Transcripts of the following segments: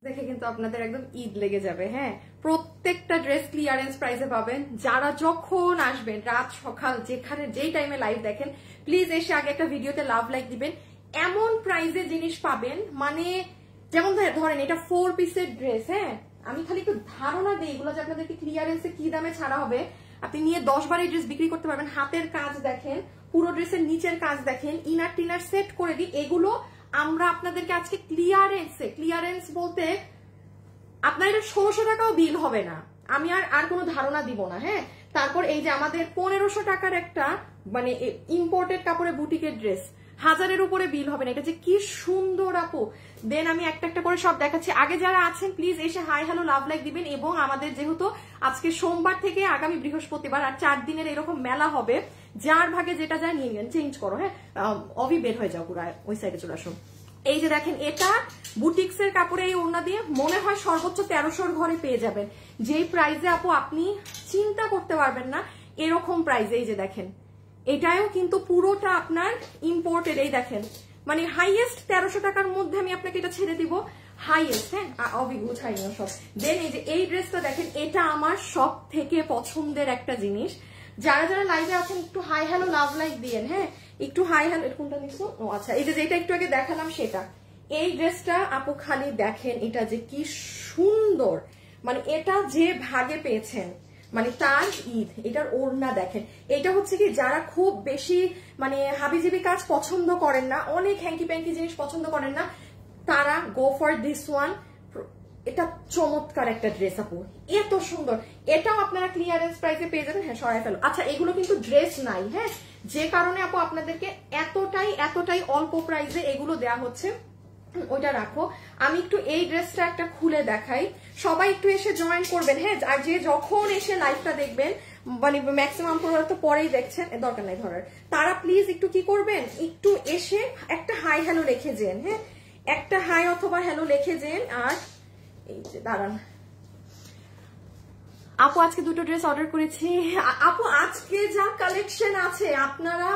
দেখে কিন্তু আপনাদের একদম ঈদ লেগে যাবে। হ্যাঁ, প্রত্যেকটা ড্রেস ক্লিয়ারেন্স প্রাইসে পাবেন। যারা যখন আসবেন, রাত সকাল যেখানে যেই টাইমে লাইভ দেখেন, প্লিজ এসে আগে একটা ভিডিওতে লাভ লাইক দিবেন। এমন প্রাইসে জিনিস পাবেন, মানে যেমন ধরেন এটা 4 পিসের ড্রেস। হ্যাঁ, আমি খালি একটু ধারণা দিই এগুলো যে আপনাদেরকে ক্লিয়ারেন্সে কি দামে ছাড়া হবে। আপনি নিয়ে 10 বার এই ড্রেস বিক্রি করতে পারবেন। হাতের কাজ দেখেন, পুরো ড্রেসের নিচের কাজ দেখেন, ইনার টিনার সেট করে দিই। এগুলো আমরা আপনাদেরকে আজকে ক্লিয়ারেন্স বলতে আপনার এটা 1600 টাকাও বিল হবে না, আমি আর কোনো ধারণা দিব না। হ্যাঁ, তারপর এই যে আমাদের 1500 টাকার একটা মানে ইম্পোর্টেড কাপড়ে বুটিকের ড্রেস, 1000-এর উপরে বিল হবে না। এটা যে কি সুন্দর আপু। দেন আমি একটা একটা করে সব দেখাচ্ছি। আগে যারা আছেন প্লিজ এসে হাই হ্যালো লাভ লাইক দিবেন। এবং আমাদের যেহেতু আজকে সোমবার থেকে আগামী বৃহস্পতিবার আর 4 দিনের এরকম মেলা হবে, যার ভাগে যেটা যায় নিয়ে নেন, চেঞ্জ করো। হ্যাঁ, অভি বের হয়ে যাও, পুরো ওই সাইডে চলে আসুন। এই যে দেখেন, এটা বুটিক্স এর কাপড়ে এই ওড়না দিয়ে মনে হয় সর্বোচ্চ 1300-র ঘরে পেয়ে যাবেন। যেই প্রাইসে আপু আপনি চিন্তা করতে পারবেন না এরকম প্রাইসে। এই যে দেখেন, এটাও কিন্তু পুরোটা আপনার ইম্পোর্টেড। এই দেখেন, মানে হাইয়েস্ট 1300 টাকার মধ্যে আমি আপনাকে এটা ছেড়ে দিব, হাইয়েস্ট। হ্যাঁ, অবিগুছাই না সব। দেন এই যে এই ড্রেসটা দেখেন, এটা আমার সব থেকে পছন্দের একটা জিনিস। যারা যারা লাইভে আছেন একটু হাই হ্যালো লাভ লাইক দিয়েন। হ্যাঁ, একটু হাই হ্যালো। কোনটা নিছো? ও আচ্ছা, এই যে যেটা একটু আগে দেখালাম সেটা। এই ড্রেসটা আপু খালি দেখেন, এটা যে কি সুন্দর, মানে এটা যে ভাগে পেয়েছেন, মানে তার ঈদ। এটার ওড়না দেখেন। এটা হচ্ছে কি, যারা খুব বেশি মানে হাবিজিবি কাজ পছন্দ করেন না, অনেক হ্যাঙ্কি প্যাঙ্কি জিনিস পছন্দ করেন না, তারা গো ফর দিস ওয়ান। এটা চমৎকার একটা ড্রেস আপু, এত সুন্দর। এটাও আপনারা ক্লিয়ারেন্স প্রাইসে পেয়ে যাবেন। হ্যাঁ, সরাই ফেলো। আচ্ছা, এগুলো কিন্তু ড্রেস নাই। হ্যাঁ, যে কারণে আপু আপনাদেরকে এতটাই অল্প প্রাইসে এগুলো দেয়া হচ্ছে। ওইটা রাখো, আমি একটু এই ড্রেসটা একটা খুলে দেখাই। সবাই একটু এসে জয়েন করবেন। হ্যাঁ, আর যে যখন এসে লাইভটা দেখবেন, মানে ম্যাক্সিমাম তো পরেই দেখছেন, দরকার নাই ধরার, তারা প্লিজ একটু কি করবেন, একটু এসে একটা হাই হ্যালো লিখে যেন। হ্যাঁ, একটা হাই অথবা হ্যালো লিখে যেন। আর এই যে দাঁড়ান আপু, আজকে দুটো ড্রেস অর্ডার করেছি। আপু আজকে যা কালেকশন আছে আপনারা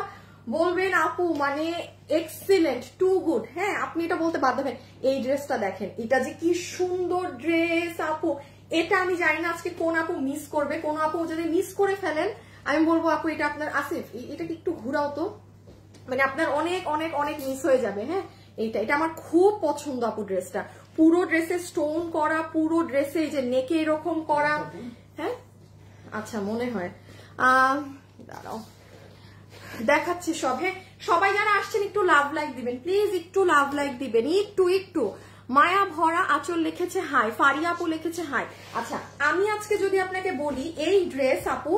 বলবেন আপু মানে এক্সিলেন্ট, টু গুড। হ্যাঁ, আপনি এটা বলতে বাধ্য হবেন। এই ড্রেসটা দেখেন, এটা যে কি সুন্দর ড্রেস আপু। এটা আমি জানি না আজকে কোন আপু মিস করবে। কোন আপু যদি মিস করে ফেলেন, আমি বলবো আপু এটা আপনার আসিফ, এটাকে একটু ঘুরাও তো, মানে আপনার অনেক অনেক অনেক মিস হয়ে যাবে। হ্যাঁ, এটা আমার খুব পছন্দ আপু ড্রেসটা। পুরো ড্রেসে স্টোন করা, পুরো ড্রেসে এই যে নেকে এরকম করা। হ্যাঁ, আচ্ছা মনে হয় দাঁড়াও দেখাচ্ছি সব। হ্যাঁ, সবাই যারা আসছেন একটু লাভ লাইক দিবেন প্লিজ, একটু লাভ লাইক দিবেন, একটু। মায়া ভরা আঁচল লিখেছে হাই, ফারিয়া আপু লিখেছে হাই। আচ্ছা, আমি আজকে যদি আপনাকে বলি এই ড্রেস আপু,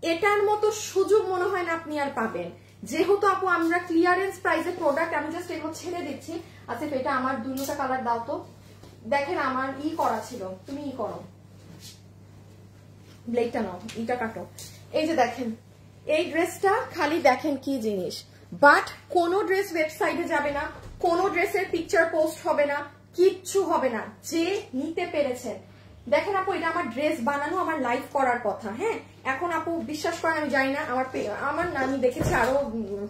এটার মতো সুযোগ মনে হয় না আপনি আর পাবেন। যেহেতু আপু আমরা ক্লিয়ারেন্স প্রাইসে প্রোডাক্ট, আমি জাস্ট এগুলো ছেড়ে দিচ্ছি। আচ্ছা, এটা আমার দুটোটা কালার দাও তো। দেখেন আমার করা ছিল, তুমি করো, ব্লেডটা নাও, ইটা কাটো। এই যে দেখেন, এই ড্রেসটা খালি দেখেন কি জিনিস। বাট কোন ড্রেস ওয়েবসাইটে যাবে না, কোন ড্রেসের পিকচার পোস্ট হবে না, কিচ্ছু হবে না। যে নিতে পেরেছেন, দেখেন আপু এটা আমার ড্রেস বানানো, আমার লাইভ করার কথা। হ্যাঁ, এখন আপু বিশ্বাস করেন আমি জানি না, আমার না, আমি দেখেছি আরো,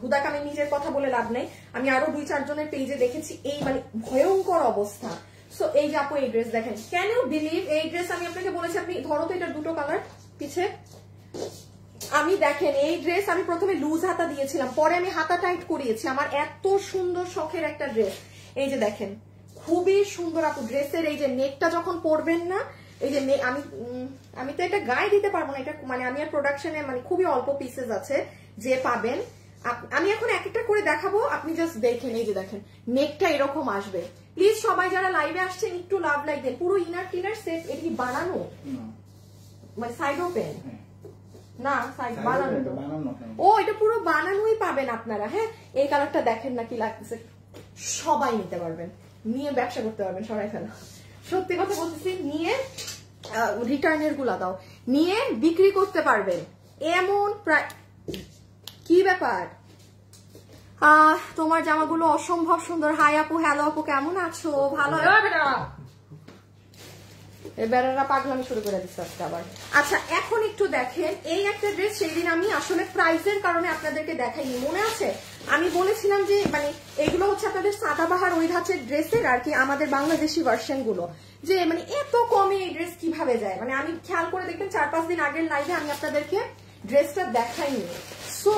হুদাক আমি নিজের কথা বলে লাভ নেই, আমি আরো 2-4 জনের পেজে দেখেছি এই মানে ভয়ঙ্কর অবস্থা। সো এই যে আপু এই ড্রেস দেখেন, ক্যান ইউ বিলিভ এই ড্রেস আমি আপনাকে বলেছি, আপনি ধরো তো, এটা দুটো কালার পিছে। আমি দেখেন এই ড্রেস আমি প্রথমে লুজ হাতা দিয়েছিলাম, পরে আমি হাতা টাইট করিয়েছি। আমার এত সুন্দর শখের একটা ড্রেস। এই যে দেখেন, খুবই সুন্দর আপু ড্রেসের এই যে নেকটা যখন পরবেন না, এই যে আমি তো এটা গায়ে দিতে পারবো না, এটা মানে আমি আর প্রোডাকশনে মানে খুবই অল্প পিসেস আছে যে পাবেন। আমি এখন এক একটা করে দেখাবো, আপনি জাস্ট দেখেন। এই যে দেখেন, নেকটা এরকম আসবে। প্লিজ সবাই যারা লাইভে আসছেন একটু লাভ লাইক দেন। পুরো ইনার টিনার সেট। এটা কি বানানো, মানে সাইড ওপেন না, সাইড বানানো? ও, এটা পুরো বানানোই পাবেন আপনারা। হ্যাঁ, এই কালারটা দেখেন না কি লাগতেছে, সবাই নিতে পারবেন, নিয়ে ব্যবসা করতে পারবেন। সরাই ফেলা, সত্যি কথা বলতেছি, নিয়ে রিটার্নের গুলা দাও, নিয়ে বিক্রি করতে পারবেন এমন প্রায়। কি ব্যাপার, তোমার জামাগুলো অসম্ভব সুন্দর। হাই আপু, হ্যালো আপু, কেমন আছো? ভালো। বেড়ারা পাগলামি শুরু করে দিচ্ছে আজকে আবার। আচ্ছা এখন একটু দেখেন, এই একটা ড্রেস সেই দিন আমি আসলে প্রাইসের কারণে আপনাদেরকে দেখাইনি, মনে আছে আমি বলেছিলাম যে মানে এগুলো হচ্ছে আপনাদের সাদাবাহার ওই ধাঁচের ড্রেসের আর কি আমাদের বাংলাদেশি ভার্সন গুলো, যে মানে এত কমে এই ড্রেস কিভাবে যায়। মানে আমি খেয়াল করে দেখবেন 4-5 দিন আগের লাইভে আমি আপনাদেরকে ড্রেসটা দেখাইনি। সো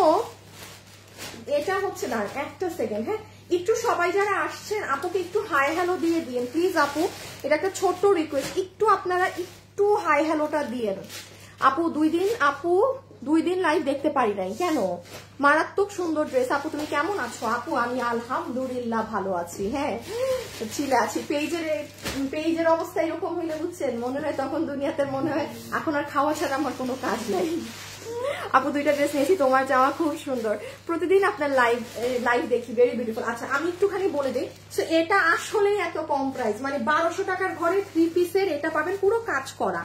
এটা হচ্ছে না, একটা সেকেন্ড, হ্যাঁ একটু সবাই যারা আসছেন আপুকে একটু হাই হ্যালো দিয়ে দিন প্লিজ আপু, এটা একটা ছোট্ট রিকোয়েস্ট, একটু আপনারা একটু হাই হ্যালোটা দিয়েন। আপু দুই দিন লাইভ দেখতে পারি নাই কেন? মারাত্মক সুন্দর ড্রেস। আপু তুমি কেমন আছো? আপু আমি আলহামদুলিল্লাহ ভালো আছি, হ্যাঁ চিলে আছি। পেজের অবস্থা এরকম হইলে বুঝছেন মনে হয় তখন দুনিয়াতে মনে হয় এখন আর খাওয়া ছাড়া আমার কোনো কাজ নাই। আপু 2টা ড্রেস নিয়েছি, তোমার জামা খুব সুন্দর, প্রতিদিন আপনার লাইভ দেখি, ভেরি বিউটিফুল। আচ্ছা আমি একটুখানি বলে দিই, সো এটা আসলে এত কম প্রাইস, মানে 1200 টাকার ঘরে 3 পিসের এটা পাবেন পুরো কাজ করা,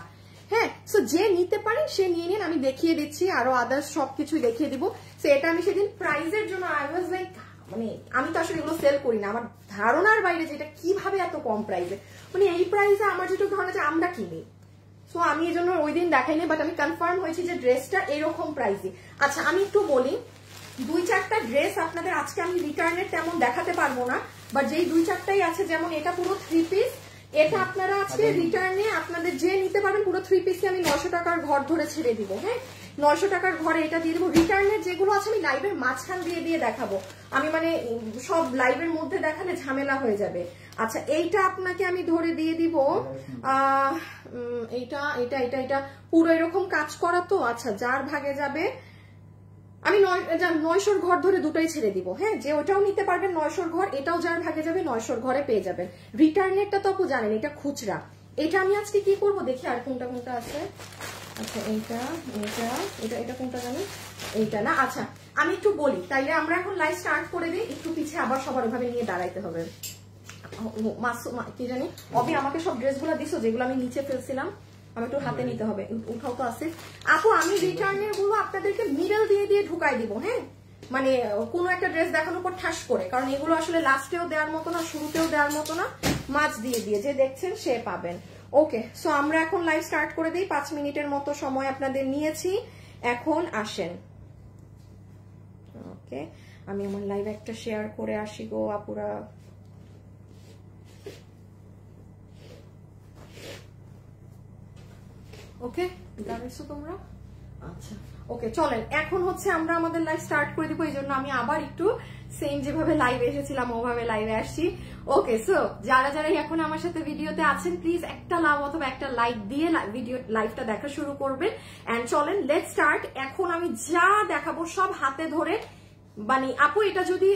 হ্যাঁ সো যে নিতে পারেন সে নিয়ে নিন, আমি দেখিয়ে দিচ্ছি আরো আদার্স সবকিছুই দেখিয়ে দিব। সো এটা আমি সেদিন প্রাইসের জন্য আই ওয়াজ লাইক, মানে আমি তো আসলে এগুলো সেল করি না, আমার ধারণার বাইরে যেটা কিভাবে এত কম প্রাইসে, মানে এই প্রাইসে আমার যেটুকু ধারণা যে আমরা কিনি। সো আমি এই জন্য ওই দিন দেখাইনি, বাট আমি কনফার্ম হয়েছি যে ড্রেসটা এরকম প্রাইসে। আচ্ছা আমি একটু বলি, 2-4টা ড্রেস আপনাদের আজকে আমি রিটার্নের তেমন দেখাতে পারবো না, বাট যেই 2-4টাই আছে, যেমন এটা পুরো 3 পিস, এটা আপনারা আজকে রিটার্নে আপনাদের যে নিতে পারবেন পুরো 3 পিসে আমি 900 টাকার ঘর ধরে ছেড়ে দিব, হ্যাঁ 900 টাকার ঘরে এটা দিয়ে দেবো। রিটার্নের যেগুলো আছে আমি লাইভের মাঝখান দিয়ে দেখাবো, আমি মানে সব লাইভের মধ্যে দেখালে ঝামেলা হয়ে যাবে। আচ্ছা এইটা আপনাকে আমি ধরে দিয়ে দিব, এটা পুরো এরকম কাজ করা তো। আচ্ছা যার ভাগে যাবে আমি 900 ঘর ধরে দুটোই ছেড়ে দিব, হ্যাঁ যে ওটাও নিতে পারবেন 900 ঘর, এটাও যার ভাগে যাবে 900 ঘরে পেয়ে যাবেন। রিটার্নেরটা তো আপু জানেন এটা খুচরা, এটা আমি আজকে কি করব দেখি আর কোনটা আছে। আচ্ছা এটা কোনটা জানি, এইটা না। আচ্ছা আমি একটু বলি, তাইলে আমরা এখন লাইভ স্টার্ট করে দিই, একটু পিছিয়ে আবার সবার ওইভাবে নিয়ে দাঁড়াইতে হবে। কি জানি অবি আমাকে সব ড্রেসগুলো দিছো যেগুলো আমি নিচে ফেলছিলাম, আমি একটু হাতে নিতে হবে, উঠাও তো আছে আপু। আমি রিটার্নের গুলো আপনাদেরকে মিডল দিয়ে ঢুকাই দিব, হ্যাঁ মানে কোনো একটা ড্রেস দেখানোর পর ঠাস করে, কারণ এগুলো আসলে লাস্টেও দেওয়ার মতো না শুরুতেও দেওয়ার মতো না, মাছ দিয়ে যে দেখছেন সে পাবেন। ওকে সো আমরা এখন লাইভ স্টার্ট করে দিই, 5 মিনিটের মতো সময় আপনাদের নিয়েছি, এখন আসেন। ওকে আমি আমার লাইভ একটা শেয়ার করে আসি গো আপুরা। ওকে দাঁড়াইছো তোমরা? আচ্ছা ওকে চলেন এখন হচ্ছে আমরা আমাদের লাইভ স্টার্ট করে দিব, এই জন্য আমি আবার একটু সেম যেভাবে লাইভে এসেছিলাম ওভাবে লাইভে আসছি। ওকে সো যারা এখন আমার সাথে ভিডিওতে আছেন প্লিজ একটা লাভ অথবা একটা লাইক দিয়ে লাইভটা দেখা শুরু করবেন। এন্ড চলেন লেট স্টার্ট। এখন আমি যা দেখাবো সব হাতে ধরে, মানে আপু এটা যদি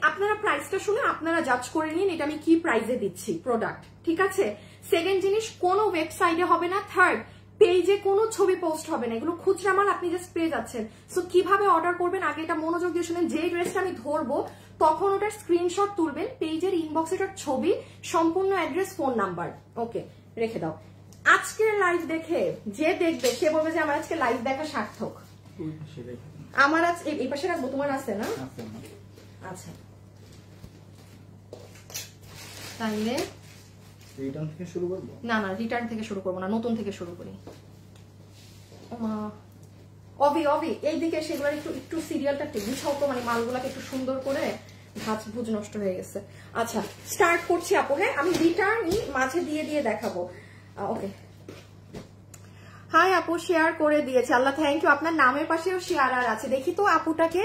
আপনারা প্রাইসটা শুনে আপনারা জাজ করে নিন এটা আমি কি প্রাইসে দিচ্ছি প্রোডাক্ট, ঠিক আছে? সেকেন্ড জিনিস, কোনো ওয়েবসাইটে হবে না। থার্ড, পেজে কোনো ছবি পোস্ট হবে না, এগুলো খুচরা মাল, আপনি জাস্ট পেয়ে যাচ্ছেন। সো কিভাবে অর্ডার করবেন আগে এটা মনোযোগ দিয়ে শুনেন। যে ড্রেসটা আমি ধরবো তখন ওটার স্ক্রিনশট তুলবেন, পেজের ইনবক্সে ওটার ছবি, সম্পূর্ণ অ্যাড্রেস, ফোন নাম্বার, ওকে রেখে দাও। আজকের লাইভ দেখে যে দেখবে সে বলবে যে আমার আজকে লাইভ দেখা সার্থক। আমার আজ এই পাশে রাখবো, তোমার আছে না? আচ্ছা তাইলে রিটার্ন থেকে শুরু করব? না রিটার্ন থেকে শুরু করবো না, নতুন থেকে শুরু করি। অবি এইদিকে সেগুলো একটু সিরিয়ালটা একটু গুছাও তো, মানে মালগুলাকে একটু সুন্দর করে, ভাঁজ ভুজ নষ্ট হয়ে গেছে। আচ্ছা স্টার্ট করছি আপু, হ্যাঁ আমি রিটার্নই মাঝে দিয়ে দেখাবো। ওকে হাই আপু শেয়ার করে দিয়েছে, আল্লাহ থ্যাংক ইউ। আপনার নামের পাশেও শেয়ার আর আছে, দেখি তো আপুটাকে,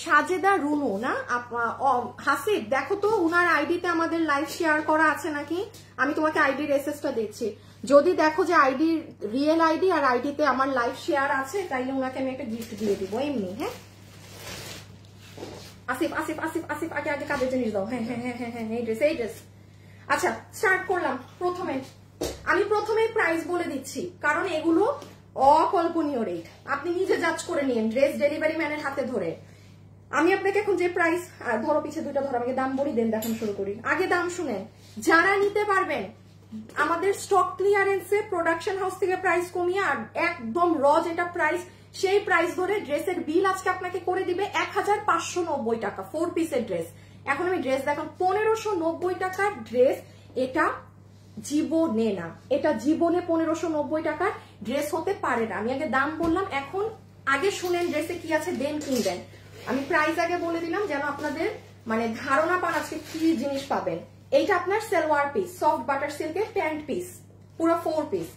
সাজেদা রুনু না হাসিব, দেখো তো উনার আইডিতে আমাদের লাইভ শেয়ার করা আছে নাকি। আমি তোমাকে আইডির এসএসটা দিচ্ছি, যদি দেখো যে আইডি রিয়েল আইডি আর আইডিতে আমার লাইভ শেয়ার আছে তাইলে উনাকে আমি একটা গিফট দিয়ে দিব এমনি। হ্যাঁ আসিফ আসিফ আসিফ আসিফ আগে কাজের জিনিস দাও। হ্যাঁ এই ড্রেস। আচ্ছা স্টার্ট করলাম। আমি প্রথমে প্রাইস বলে দিচ্ছি কারণ এগুলো অকল্পনীয় রেট, আপনি নিজে জাজ করে নিন ড্রেস ডেলিভারি ম্যানের হাতে ধরে। আমি আপনাকে এখন যে প্রাইস, ধরো পিছে দুইটা ধরো, আমাকে দাম বলি দেন দেখানো শুরু করি। আগে দাম শুনেন, যারা নিতে পারবেন আমাদের স্টক ক্লিয়ারেন্সে প্রোডাকশন হাউস থেকে প্রাইস কমিয়ে আর একদম র যেটা প্রাইস সেই প্রাইস ধরে ড্রেসের বিল আজকে আপনাকে করে দিবে 1590 টাকা, 4 পিসের ড্রেস। এখন আমি ড্রেস দেখান, 1590 টাকার ড্রেস, এটা জীবনে না, এটা জীবনে 1590 টাকার ড্রেস হতে পারে না। আমি আগে দাম বললাম, এখন আগে শুনেন ড্রেসে কি আছে, দেন কিনবেন। আমি প্রাইস আগে বলে দিলাম যেন আপনাদের মানে ধারণা পান আজকে কি জিনিস পাবেন। এইটা আপনার সালোয়ার পিস, সফট বাটার সিল্কের প্যান্ট পিস, পুরো 4 পিস।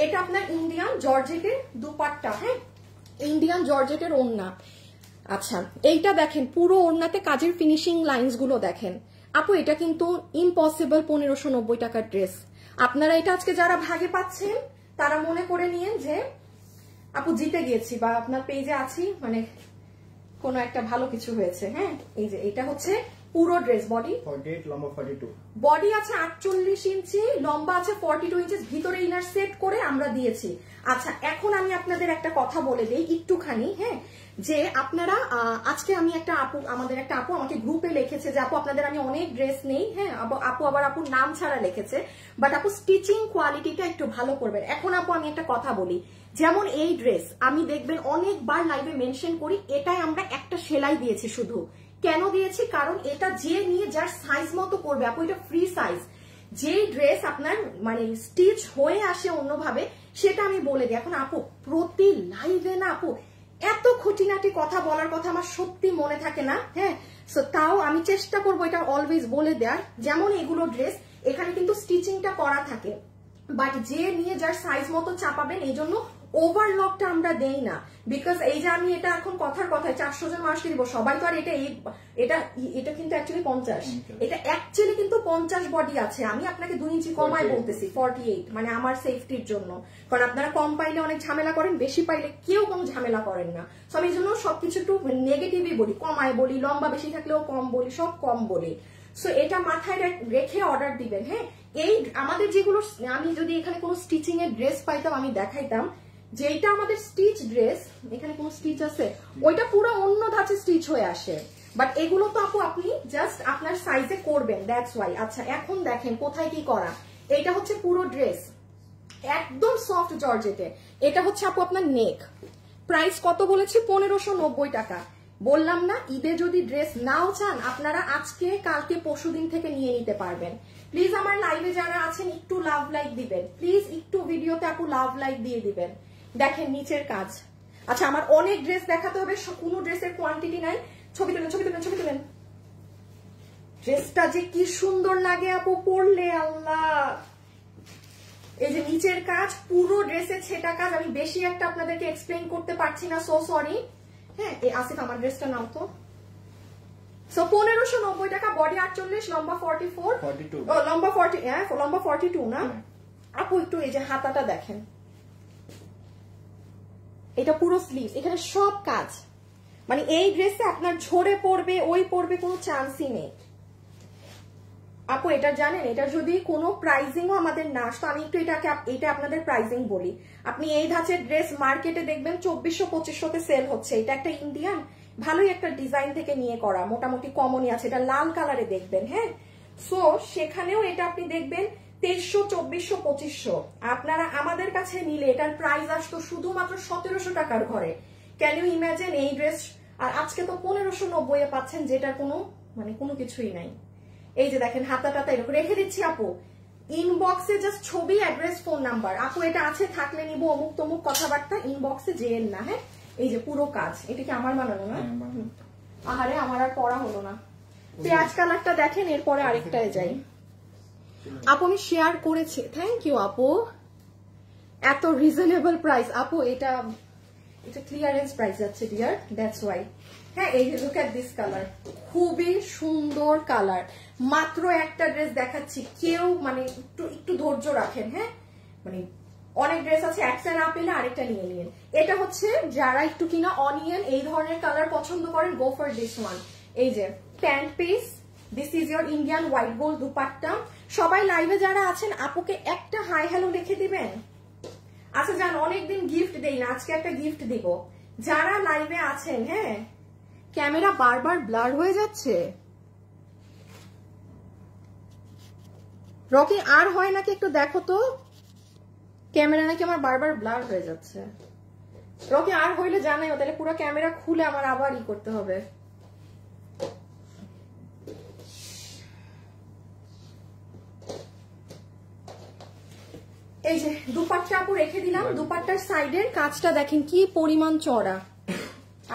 এটা আপনার ইন্ডিয়ান জর্জেটের দুপাট্টা, হ্যাঁ ইন্ডিয়ান জর্জেটের ওড়না। আচ্ছা এইটা দেখেন পুরো ওড়নাতে কাজের ফিনিশিং লাইনস গুলো দেখেন। আপু এটা কিন্তু ইম্পসিবল 1590 টাকার ড্রেস। আপনারা এটা আজকে যারা ভাগে পাচ্ছেন তারা মনে করে নিয়েন যে আপু জিতে গিয়েছি বা আপনার পেজে আছি, মানে কোনো একটা ভালো কিছু হয়েছে। হ্যাঁ এই যে এটা হচ্ছে পুরো ড্রেস, বডি 48 লম্বা 42, বডি আছে 48 ইঞ্চি, লম্বা আছে 42 ইঞ্চি, ভিতরে ইনার সেট করে আমরা দিয়েছি। আচ্ছা এখন আমি আপনাদের একটা কথা বলে দেই একটুখানি, হ্যাঁ যে আপনারা আজকে আমি একটা আপু, আমাদের একটা আপু আমাকে গ্রুপে লিখেছে যে আপু আপনাদের আমি অনেক ড্রেস নেই, হ্যাঁ আপু আবার আপুর নাম ছাড়া লিখেছে, বাট আপু স্টিচিং কোয়ালিটিটা একটু ভালো করবেন। এখন আপু আমি একটা কথা বলি, যেমন এই ড্রেস আমি দেখবেন অনেকবার লাইভে মেনশন করি, এটাই আমরা একটা সেলাই দিয়েছি শুধু। কেন দিয়েছি, কারণ এটা যে নিয়ে যার সাইজ মতো করবে আপু, এটা ফ্রি সাইজ। যেই ড্রেস আপনার মানে স্টিচ হয়ে আসে অন্যভাবে সেটা আমি বলে দিই। এখন আপু প্রতি লাইভে না আপু এত খুঁটিনাটি কথা বলার কথা আমার সত্যি মনে থাকে না, হ্যাঁ সো তাও আমি চেষ্টা করবো এটা অলওয়েজ বলে দেওয়ার। যেমন এগুলো ড্রেস এখানে কিন্তু স্টিচিংটা করা থাকে, বাট যে নিয়ে যার সাইজ মতো চাপাবেন, এই জন্য ওভারলকটা আমরা দেই না। বিকজ এই যে আমি এটা এখন কথার কথায় 400 জন মানুষকে দিব, সবাই তো আর এটা এটা কিন্তু অ্যাকচুয়ালি 50, এটা অ্যাকচুয়ালি কিন্তু 50 বডি আছে। আমি আপনাকে 2 ইঞ্চি কমায় বলতেছি 48, মানে আমার সেফটির জন্য, কারণ আপনারা কম পাইলে অনেক ঝামেলা করেন, বেশি পাইলে কেউ কোনো ঝামেলা করেন না। সো আমি এই জন্য সবকিছু একটু নেগেটিভই বলি, কমায় বলি, লম্বা বেশি থাকলেও কম বলি, সব কম বলি। সো এটা মাথায় রেখে অর্ডার দিবেন। হ্যাঁ এই আমাদের যেগুলো, আমি যদি এখানে কোনো স্টিচিং এর ড্রেস পাইতাম আমি দেখাইতাম, যেটা আমাদের স্টিচ ড্রেস, এখানে কোনো স্টিচ আছে, ওইটা পুরো অন্য ধাঁচে স্টিচ হয়ে আসে, বাট এগুলো তো আপু আপনি জাস্ট আপনার সাইজে করবেন, দ্যাটস ওয়াই। আচ্ছা এখন দেখেন কোথায় কি করা, এইটা হচ্ছে পুরো ড্রেস একদম সফট জর্জেটে। এটা হচ্ছে আপু আপনার নেক, প্রাইস কত বলেছি 1590 টাকা। বললাম না ঈদে যদি ড্রেস নাও চান আপনারা আজকে কালকে পরশুদিন থেকে নিয়ে নিতে পারবেন। প্লিজ আমার লাইভে যারা আছেন একটু লাভ লাইক দিবেন, প্লিজ একটু ভিডিওতে আপু লাভ লাইক দিয়ে দিবেন। দেখেন নিচের কাজ। আচ্ছা আমার অনেক ড্রেস দেখাতে হবে, কোনো ড্রেসের কোয়ান্টিটি নাই। ছবি তুলেন ছবি তুলেন ছবি তুলেন। ড্রেসটা যে কি সুন্দর লাগে আপু পরলে, আল্লাহ। এই যে নিচের কাজ, পুরো ড্রেসের ছেটা কাজ, আমি বেশি একটা আপনাদেরকে এক্সপ্লেইন করতে পারছি না, সো সরি। হ্যাঁ এই আসিফ আমার ড্রেসটা নাও তো। সো 1590 টাকা, বডি 48, লম্বা 44, লম্বা 40, হ্যাঁ লম্বা 42 না আপু। একটু এই যে হাতাটা দেখেন, এটা পুরো স্লিভ, এখানে সব কাজ, মানে এই ড্রেসে আপনার ঝরে পড়বে ওই পড়বে কোনো চান্সই নেই আপু। এটা জানেন, এটা যদি কোনো প্রাইজিংও আমাদের না আসতো, আমি একটু এটা আপনাদের প্রাইজিং বলি। আপনি এই ধাঁচের ড্রেস মার্কেটে দেখবেন 2400-2500 সেল হচ্ছে। এটা একটা ইন্ডিয়ান ভালোই একটা ডিজাইন থেকে নিয়ে করা, মোটামুটি কমনই আছে, এটা লাল কালারে দেখবেন। হ্যাঁ সো সেখানেও এটা আপনি দেখবেন 2300, 2400, 2500। আপনারা আমাদের কাছে নিলে এটার প্রাইস আসতো শুধুমাত্র 1700 টাকার ঘরে। ক্যান ইউ ইমাজিন এই ড্রেস? আর আজকে তো 1590 এ পাচ্ছেন, যেটার কোনো মানে কোনো কিছুই নাই। এই যে দেখেন হাতাটাতে এরকম রেখে দিচ্ছি আপু, ইনবক্সে জাস্ট ছবি, অ্যাড্রেস, ফোন নাম্বার। আপু এটা আছে থাকলে নিব, অমুক তমুক কথাবার্তা ইনবক্সে যেন না। হ্যাঁ এই যে পুরো কাজ, এটা কি আমার বানানো না? আহারে আমার আর পড়া হলো না। পেঁয়াজ কালারটা দেখেন, এরপরে আরেকটায় যাই। আপু আমি শেয়ার করেছি, থ্যাংক ইউ আপু। এত রিজনেবল প্রাইস আপু, এটা ক্লিয়ারেন্স প্রাইস যাচ্ছে ডিয়ার, দ্যাটস ওয়াই। হ্যাঁ এই লুক এট দিস কালার, খুবই সুন্দর কালার। মাত্র একটা ড্রেস দেখাচ্ছি, কেউ মানে একটু ধৈর্য রাখেন। হ্যাঁ মানে অনেক ড্রেস আছে, একটা না পেলে আরেকটা নিয়ে নিন। এটা হচ্ছে যারা একটু কিনা অনিয়ন এই ধরনের কালার পছন্দ করেন, গো ফর দিস ওয়ান। এই যে pant piece, this is your Indian white gold dupatta. সবাই লাইভে যারা আছেন আপুকে একটা হাই হ্যালো লিখে দিবেন। আচ্ছা জান অনেকদিন গিফট দেই না, আজকে একটা গিফট দিব যারা লাইভে আছেন। হ্যাঁ ক্যামেরা বারবার ব্লার হয়ে যাচ্ছে, রকি আর হয় নাকি একটু দেখো তো, ক্যামেরা নাকি আমার বারবার ব্লার হয়ে যাচ্ছে। রকি আর হইলে জানাইও, তাহলে পুরো ক্যামেরা খুলে আমার আবার ই করতে হবে। এই যে দুপাট্টা আপু রেখে দিলাম, দুপাট্টার সাইডের কাজটা দেখেন কি পরিমাণ চড়া।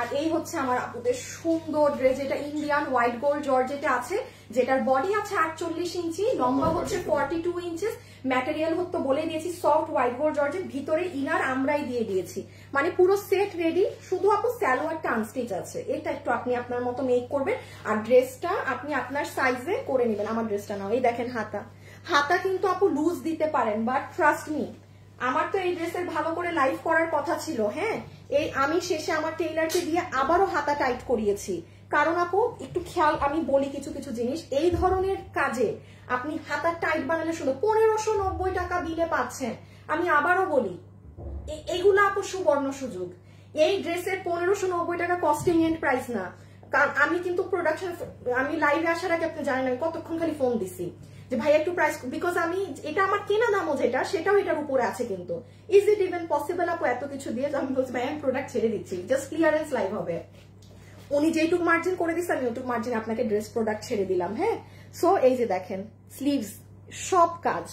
আর এই হচ্ছে আমার আপুদের সুন্দর ড্রেস, যেটা ইন্ডিয়ান হোয়াইট গোল্ড জর্জেটে আছে, যেটার বডি আছে 48 ইঞ্চি, লম্বা হচ্ছে 42 ইঞ্চেস, ম্যাটেরিয়াল হতো বলে দিয়েছি সফট হোয়াইট গোল্ড জর্জেট, ভিতরে ইনার আমরাই দিয়ে দিয়েছি, মানে পুরো সেট রেডি। শুধু আপু সালোয়ারটা আনস্টিচ আছে, এটা একটু আপনি আপনার মতো মেক করবেন, আর ড্রেসটা আপনি আপনার সাইজে করে নেবেন। আমার ড্রেসটা নাও, এই দেখেন হাতা কিন্তু আপু লুজ দিতে পারেন, বাট ট্রাস্ট মি, আমার তো এই ড্রেসের ভালো করে লাইভ করার কথা ছিল, হ্যাঁ, এই আমি শেষে আমার টেইলারকে দিয়ে আবারও হাতা টাইট করিয়েছি, কারণ আপু একটু খেয়াল, আমি বলি কিছু কিছু জিনিস, এই ধরনের কাজে আপনি হাতা টাইট বানালে শুধু 1590 টাকা বিলে পাচ্ছেন। আমি আবারও বলি, এইগুলো আপু সুবর্ণ সুযোগ। এই ড্রেসের 1590 টাকা কস্টিং এন্ড প্রাইস না, কারণ আমি কিন্তু প্রোডাকশন, আমি লাইভে আসার আগে আপনি জানেন আমি কতক্ষণ খালি ফোন দিছি যে ভাই একটু প্রাইস, বিকজ আমি এটা আমার কেনা দামও যেটা, সেটাও এটার উপরে আছে। কিন্তু ইজ ইট ইভেন পসিবল আপু এত কিছু দিয়ে? আমি বলছি ভাই আমি প্রোডাক্ট ছেড়ে দিচ্ছি, জাস্ট ক্লিয়ারেন্স লাইভ হবে। উনি যেটুকু মার্জিন করে দিচ্ছে আমি ওটুকু মার্জিন আপনাকে ড্রেস প্রোডাক্ট ছেড়ে দিলাম। হ্যাঁ, সো এই যে দেখেন স্লিভস সব কাজ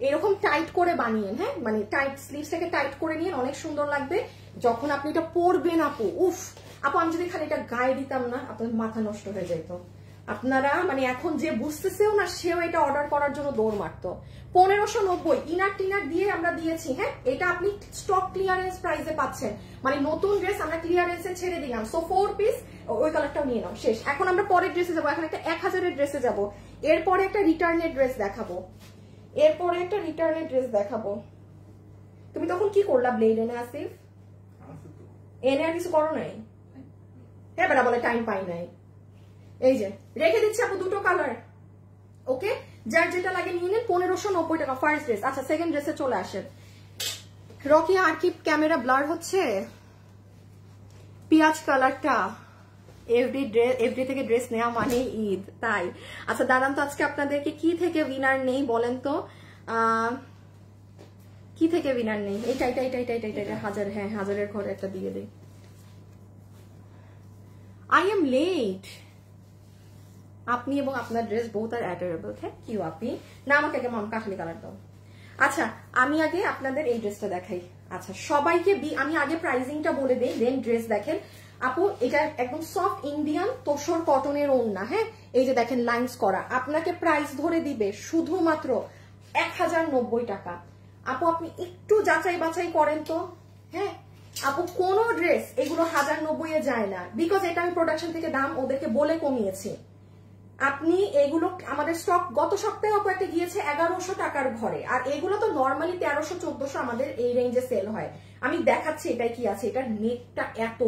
এরকম টাইট করে বানিয়েন, হ্যাঁ, মানে টাইট স্লিভসটাকে টাইট করে নিয়ে অনেক সুন্দর লাগবে যখন আপনি এটা পরবেন। আপু উফ আপু, আমি যদি খালি এটা গায়ে দিতাম না আপনার মাথা নষ্ট হয়ে যেত। আপনারা মানে এখন যে বুঝতেছেও না সেও এটা অর্ডার করার জন্য দৌড় মারতো। 1590 ইনার টিনার দিয়ে আমরা দিয়েছি। হ্যাঁ, এটা আপনি স্টক ক্লিয়ারেন্স প্রাইসে পাচ্ছেন, মানে নতুন ড্রেস আমরা ক্লিয়ারেন্সে ছেড়ে দিলাম। সো 4 পিস, ওই কালারটাও নিয়ে নাও, শেষ। এখন আমরা পরের ড্রেসে যাবো, এখন একটা 1000-এর ড্রেসে যাবো, এরপরে একটা রিটার্নের ড্রেস দেখাবো, তুমি তখন কি করলা? ব্লেড এনে আসিফ এনে আর কিছু করো নাই? হ্যাঁ বেড়া বলে টাইম পাই নাই। এই যে রেখে দিচ্ছি আপু দুটো কালার, ওকে, যার যেটা লাগে নিয়ে নেন। 1590 টাকা ফার্স্ট ড্রেস। আচ্ছা সেকেন্ড ড্রেসে চলে আসেন। রকি আর কি ক্যামেরা ব্লার হচ্ছে? পিয়াজ কালারটা এভরি থেকে ড্রেস নেওয়া মানে ঈদ, তাই? আচ্ছা দাঁড়ান তো, আজকে আপনাদেরকে কি থেকে উইনার নেই বলেন তো, কি থেকে উইনার নেই? এটা হাজার, হ্যাঁ হাজারের ঘরে একটা দিয়ে দিই। I am late. আপনি এবং আপনার ড্রেস বহুত আর অ্যাডোরেবল। থ্যাংক ইউ আপনি। না আমাকে আগে কাঠালি কালার দাও। আচ্ছা আমি আগে আপনাদের এই ড্রেসটা দেখাই। আচ্ছা সবাইকে আমি আগে প্রাইসিংটা বলে দেই, দেন ড্রেস দেখেন। আপু এটা একদম সফট ইন্ডিয়ান তোসর কটনের ওড়না, হ্যাঁ, এই যে দেখেন লাইন্স করা, আপনাকে প্রাইস ধরে দিবে শুধুমাত্র 1090 টাকা। আপু আপনি একটু যাচাই বাছাই করেন তো, হ্যাঁ আপু কোন ড্রেস এগুলো 1090-এ যায় না, বিকজ এটা আমি প্রোডাকশন থেকে দাম ওদেরকে বলে কমিয়েছি। আপনি এগুলো আমাদের স্টক গত সপ্তাহে আপু একটা গিয়েছে 1100 টাকার ঘরে, আর এগুলো তো নর্মালি 1300-1400 আমাদের এই রেঞ্জে সেল হয়। আমি দেখাচ্ছি এটাই কি আছে। এটার নেকটা এত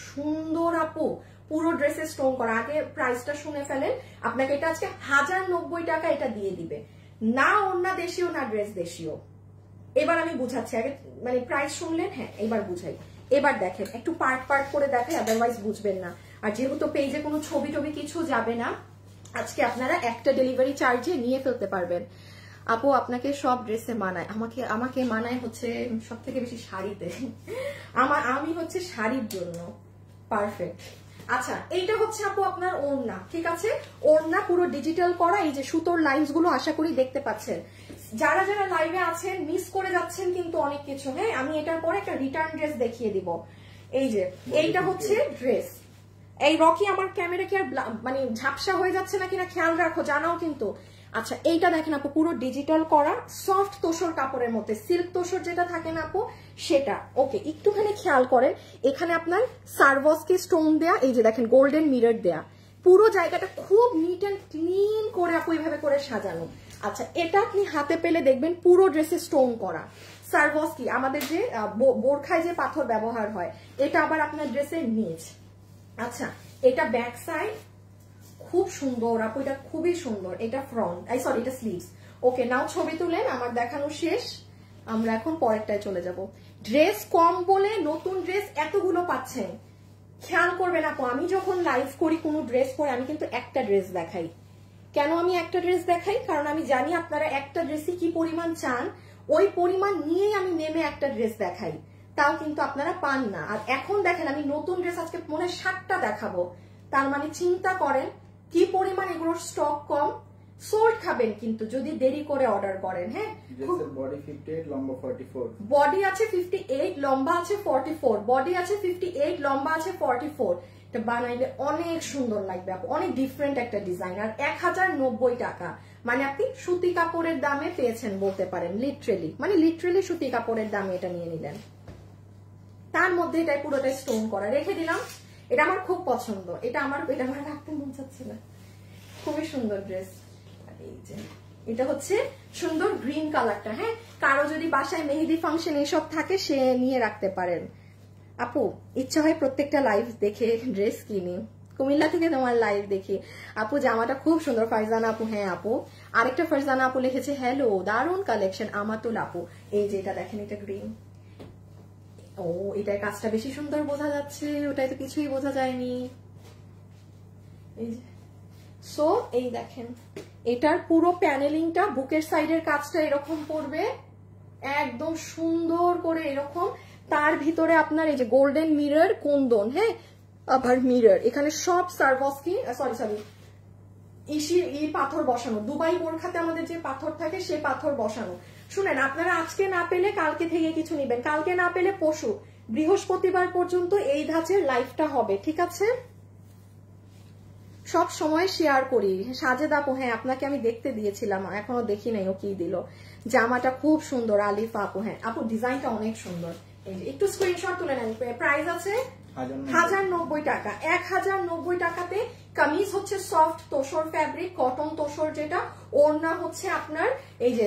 সুন্দর আপু, পুরো ড্রেসে স্টোন করা। আগে প্রাইসটা শুনে ফেলেন, আপনাকে এটা আজকে 1090 টাকা এটা দিয়ে দিবে। না ওড়না দেশীয় না ড্রেস দেশীয়। এবার আমি বুঝাচ্ছি, আগে মানে প্রাইস শুনলেন, হ্যাঁ এবার বুঝাই। এবার দেখেন একটু পার্ট পার্ট করে দেখাই, আদারওয়াইজ বুঝবেন না। আর যেহেতু পেজে কোনো ছবি টবি কিছু যাবে না, আজকে আপনারা একটা ডেলিভারি চার্জে নিয়ে ফেলতে পারবেন। আপু আপনাকে সব ড্রেসে মানায়, আমাকে মানায় হচ্ছে সব থেকে বেশি শাড়িতে। আমি হচ্ছে শাড়ির জন্য পারফেক্ট। আচ্ছা এইটা হচ্ছে আপু আপনার ওড়না, ঠিক আছে, ওড়না পুরো ডিজিটাল করা, এই যে সুতোর লাইনস গুলো আশা করি দেখতে পাচ্ছেন। যারা যারা লাইভে আছেন মিস করে যাচ্ছেন কিন্তু অনেক কিছু। হ্যাঁ আমি এটার পরে একটা রিটার্ন ড্রেস দেখিয়ে দিব। এই যে এইটা হচ্ছে ড্রেস। এই রকি আমার ক্যামেরা কি আর মানে ঝাপসা হয়ে যাচ্ছে নাকি না খেয়াল রাখো, জানাও কিন্তু। আচ্ছা এইটা দেখেন আপু পুরো ডিজিটাল করা, সফট তোসর কাপড়ের মধ্যে, সিল্ক তোসর যেটা থাকে না আপু সেটা। ওকে একটুখানি খেয়াল করেন, এখানে আপনার সার্ভসকে স্টোন দেয়া, এই যে দেখেন গোল্ডেন মিরর দেয়া, পুরো জায়গাটা খুব নিট অ্যান্ড ক্লিন করে আপু এইভাবে করে সাজানো। আচ্ছা এটা আপনি হাতে পেলে দেখবেন পুরো ড্রেসে স্টোন করা। সার্ভসকি আমাদের যে বোরখায় যে পাথর ব্যবহার হয়, এটা আবার আপনার ড্রেসের নিচ। আচ্ছা এটা ব্যাক সাইড, খুব সুন্দর আপু, এটা খুবই সুন্দর। এটা ফ্রন্ট, সরি এটা স্লিভস। ওকে নাও ছবি তুলেন, আমার দেখানো শেষ, আমরা এখন পরেরটায় চলে যাব। ড্রেস কম বলে নতুন ড্রেস এতগুলো পাচ্ছেন, খেয়াল করবেন আপু। আমি যখন লাইভ করি কোনো ড্রেস পরে আমি কিন্তু একটা ড্রেস দেখাই। কেন আমি একটা ড্রেস দেখাই? কারণ আমি জানি আপনারা একটা ড্রেসই কি পরিমাণ চান, ওই পরিমাণ নিয়েই আমি নেমে একটা ড্রেস দেখাই, তাও কিন্তু আপনারা পান না। আর এখন দেখেন আমি নতুন ড্রেস আজকে মনে হয় 7টা দেখাবো, তার মানে চিন্তা করেন কি পরিমাণ এগুলোর স্টক কম। সোল্ড খাবেন কিন্তু যদি দেরি করে অর্ডার করেন। হ্যাঁ, ড্রেসের বডি 58 লম্বা 44, বডি আছে 58 লম্বা আছে 44, বডি আছে 58 লম্বা আছে 44। এটা বানাইলে অনেক সুন্দর লাগবে আপু, অনেক ডিফারেন্ট একটা ডিজাইন। আর 1090 টাকা, মানে আপনি সুতি কাপড়ের দামে পেয়েছেন বলতে পারেন, লিটারেলি মানে লিটারেলি সুতি কাপড়ের দামে এটা নিয়ে নিলেন। তার মধ্যে এটা পুরোটা স্টোন করা, রেখে দিলাম। এটা আমার খুব পছন্দ, এটা আমার রাখতে মন চাচ্ছে না। খুবই সুন্দর ড্রেস। এই যে এটা হচ্ছে সুন্দর গ্রিন কালারটা। হ্যাঁ, কারো যদি বাসায় মেহেদি ফাংশন এইসব থাকে সে নিয়ে রাখতে পারেন। আপু ইচ্ছা হয় প্রত্যেকটা লাইভ দেখে ড্রেস কিনি, কুমিল্লা থেকে তোমার লাইভ দেখি। আপু জামাটা খুব সুন্দর, ফারজানা আপু। হ্যাঁ আপু, আরেকটা ফারজানা আপু লিখেছে হ্যালো দারুন কালেকশন আমাতুল আপু। এই যে এটা দেখেন, এটা গ্রিন। ও এটার কাজটা বেশি সুন্দর বোঝা যাচ্ছে, ওটাই তো কিছুই বোঝা যায়নি। এই যে সো এই দেখেন, এটার পুরো প্যানেলিংটা, বুকের সাইডের কাজটা এরকম পড়বে একদম সুন্দর করে এরকম। তার ভিতরে আপনার এই যে গোল্ডেন মিরর কুন্দন, হ্যাঁ আবার মিরর, এখানে সব সার্ভস্কি সরি ই পাথর বসানো, দুবাই বোরখাতে আমাদের যে পাথর থাকে সে পাথর বসানো। শুনেন, আপনারা আজকে না পেলে কালকে থেকে কিছু নিবেন, কালকে না পেলে পরশু, বৃহস্পতিবার পর্যন্ত এই ধাঁচের লাইভটা হবে, ঠিক আছে? সব সময় শেয়ার করি। সাজেদ আপু, হ্যাঁ আপনাকে আমি দেখতে দিয়েছিলাম, এখনো দেখি নাই ও কি দিল। জামাটা খুব সুন্দর আলিফা আপু। হ্যাঁ আপু ডিজাইনটা অনেক সুন্দর। এই যে একটু স্ক্রিনশট তুলে নেন। প্রাইস আছে 1090 টাকা। 1090 টাকাতে কামিজ হচ্ছে soft tussar fabric, cotton tussar যেটা, ওড়না হচ্ছে আপনার এই যে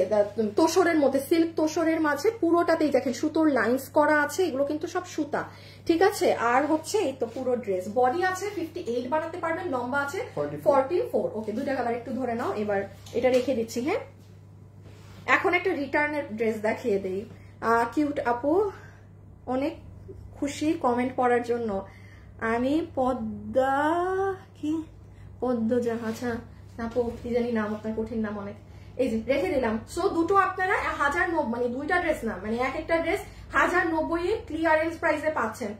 তোসরের মধ্যে সিল্ক তোসরের মাঝে পুরোটাতেই দেখেন সুতোর লাইন্স করা আছে, এগুলো কিন্তু সব সুতা, ঠিক আছে? আর হচ্ছে এই তো পুরো ড্রেস, বডি আছে 58 বানাতে পারবেন, লম্বা আছে 44। ওকে, দুইটা কালার একটু ধরে নাও। এবার এটা রেখে দিচ্ছি। হ্যাঁ, এখন একটা রিটার্নের ড্রেস দেখিয়ে দেই। কিউট আপু, অনেক খুশি কমেন্ট পড়ার জন্য। আমি পদ্মা কি পদ্মজা, আপু কি জানি নাম, আপনার কঠিন নাম অনেক। এই যে রেখে দিলাম। সো দুটো আপনারা 1090, মানে দুইটা ড্রেস না, মানে এক একটা ড্রেস 1090 ক্লিয়ারেন্স প্রাইসে পাচ্ছেন।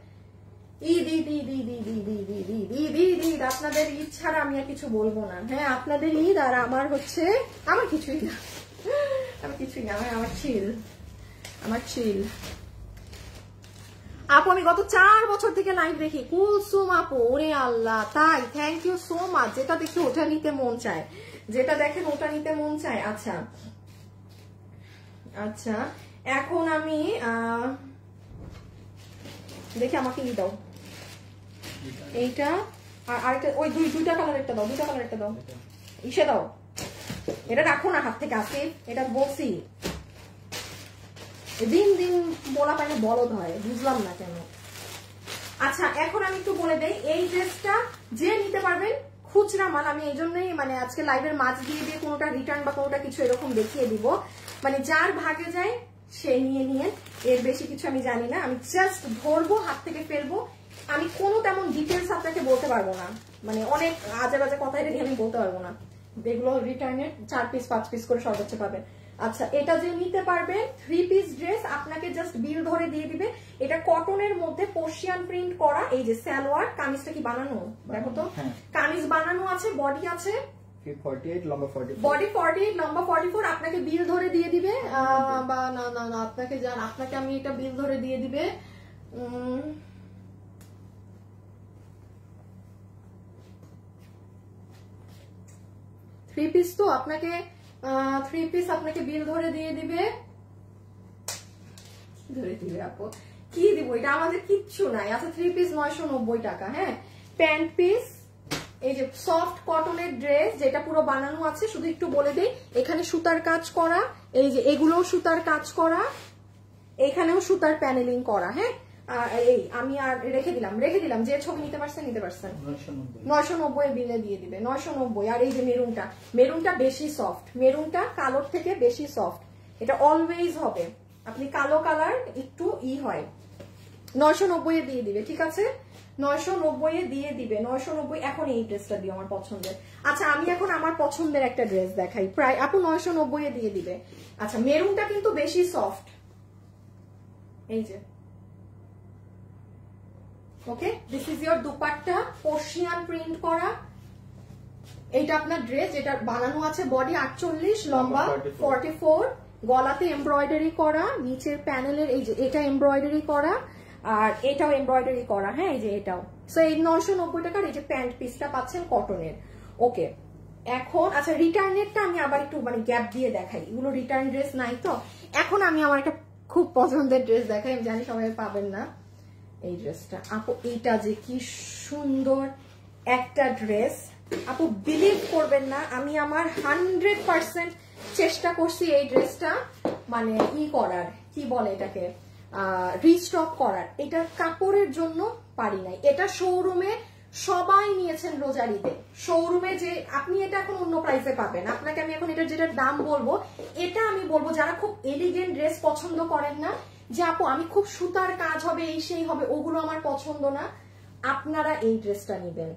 ঈদ ঈদ ঈদ ঈদ ঈদ ঈদ ঈদ ঈদ ঈদ ঈদ ঈদ ঈদ, আপনাদের ঈদ ছাড়া আমি আর কিছু বলবো না। হ্যাঁ আপনাদের ঈদ আর আমার হচ্ছে, আমার কিছুই না, আমার কিছুই না, আমার চিল, আমার চিল। আপু আমি গত 4 বছর থেকে লাইভ দেখি। কুলসুম আপু, ওরে আল্লাহ, তাই থ্যাংক ইউ সো মাচ। যেটা দেখি ওটা নিতে মন চায়, যেটা দেখেন ওটা নিতে মন চায়। আচ্ছা আচ্ছা, এখন আমি দেখি আমাকে ই দাও এইটা, আর আরেকটা ওই দুইটা কালার একটা দাও, দুইটা কালার একটা দাও, ইসে দাও, এটা রাখো না হাত থেকে আসে, এটা বলছি দিন দিন বলা পাইলে বলদ হয়, বুঝলাম না কেন। আচ্ছা এখন আমি একটু বলে দেই, এই ড্রেসটা যে নিতে পারবেন খুচরা মাল, আমি এই জন্যই মানে আজকে লাইভের মাঝ দিয়ে দিয়ে কোনোটা রিটার্ন বা কোনোটা কিছু এরকম দেখিয়ে দিব, মানে যার ভাগে যায় সে নিয়ে নিয়ে, এর বেশি কিছু আমি জানি না। আমি জাস্ট ধরবো, হাত থেকে ফেলবো, আমি কোনো তেমন ডিটেলস আপনাকে বলতে পারবো না, মানে অনেক আজে বাজে কথা এটা আমি বলতে পারবো না। এগুলো রিটার্নের 4 পিস 5 পিস করে সর্বোচ্চ পাবেন। আচ্ছা এটা যে নিতে পারবে 3 পিস ড্রেস, আপনাকে জাস্ট বিল ধরে দিয়ে দিবে। এটা কটনের মধ্যে পার্সিয়ান প্রিন্ট করা, এই যে সালোয়ার, কামিজটা কি বানানো দেখো তো, কামিজ বানানো আছে, বডি আছে 48 লম্বা 44, বডি 48 লম্বা 44। আপনাকে বিল ধরে দিয়ে দিবে, বা না না না আপনাকে আপনাকে আমি এটা বিল ধরে দিয়ে দিবে 3 পিস, তো আপনাকে 3 পিস আপনাকে বিল ধরে দিয়ে দিবে, ধরে দিবে আপু কি দিব, এটা আমাদের কিচ্ছু নাই। আচ্ছা 3 পিস 990 টাকা। হ্যাঁ, প্যান্ট পিস এই যে সফট কটনের ড্রেস, যেটা পুরো বানানো আছে, শুধু একটু বলে দেই এখানে সুতার কাজ করা, এই যে এগুলোও সুতার কাজ করা, এখানেও সুতার প্যানেলিং করা। হ্যাঁ, এই আমি আর রেখে দিলাম, যে ছবি নিতে পারছেন 990 বিলে দিয়ে দিবে 990। আর এই যে মেরুনটা বেশি সফট, মেরুনটা কালোর থেকে বেশি সফট, এটা অলওয়েজ হবে। আপনি কালো কালার একটু হয় 990 দিয়ে দিবে, ঠিক আছে? 990 দিয়ে দিবে, 990। এখন এই ড্রেসটা দিও আমার পছন্দের। আচ্ছা আমি এখন আমার পছন্দের একটা ড্রেস দেখাই, প্রায় আপু 990 দিয়ে দিবে। আচ্ছা মেরুনটা কিন্তু বেশি সফট, এই যে okay, this is your dupatta, Persian print করা, এইটা আপনার ড্রেস, যেটা বানানো আছে বডি 48, লম্বা 44, গলাতে এমব্রয়ডারি করা, নিচের প্যানেলের এই যে এটা এমব্রয়ডারি করা, আর এটাও এমব্রয়ডারি করা, হ্যাঁ এই যে এটাও। সো এই 990 টাকার এই যে প্যান্ট পিসটা পাচ্ছেন কটনের। ওকে, এখন আচ্ছা রিটার্নেরটা আমি আবার একটু মানে গ্যাপ দিয়ে দেখাই, এগুলো রিটার্ন ড্রেস নাই তো। এখন আমি আমার একটা খুব পছন্দের ড্রেস দেখাই, আমি জানি সবাই পাবেন না। এই ড্রেসটা আপু, এইটা যে কি সুন্দর একটা ড্রেস আপু, বিলিভ করবেন না, আমি আমার 100% চেষ্টা করছি এই ড্রেসটা মানে করার, কি বলে এটাকে, রিস্টক করার। এটা কাপড়ের জন্য পারি নাই। এটা শোরুমে সবাই নিয়েছেন রোজার ঈদে, শোরুমে যে আপনি এটা এখন অন্য প্রাইসে পাবেন। আপনাকে আমি এখন এটার যেটা দাম বলবো, এটা আমি বলবো যারা খুব এলিগেন্ট ড্রেস পছন্দ করেন না, যে আপু আমি খুব সুতার কাজ হবে এই সেই হবে, ওগুলো আমার পছন্দ না, আপনারা এই ড্রেসটা নিবেন।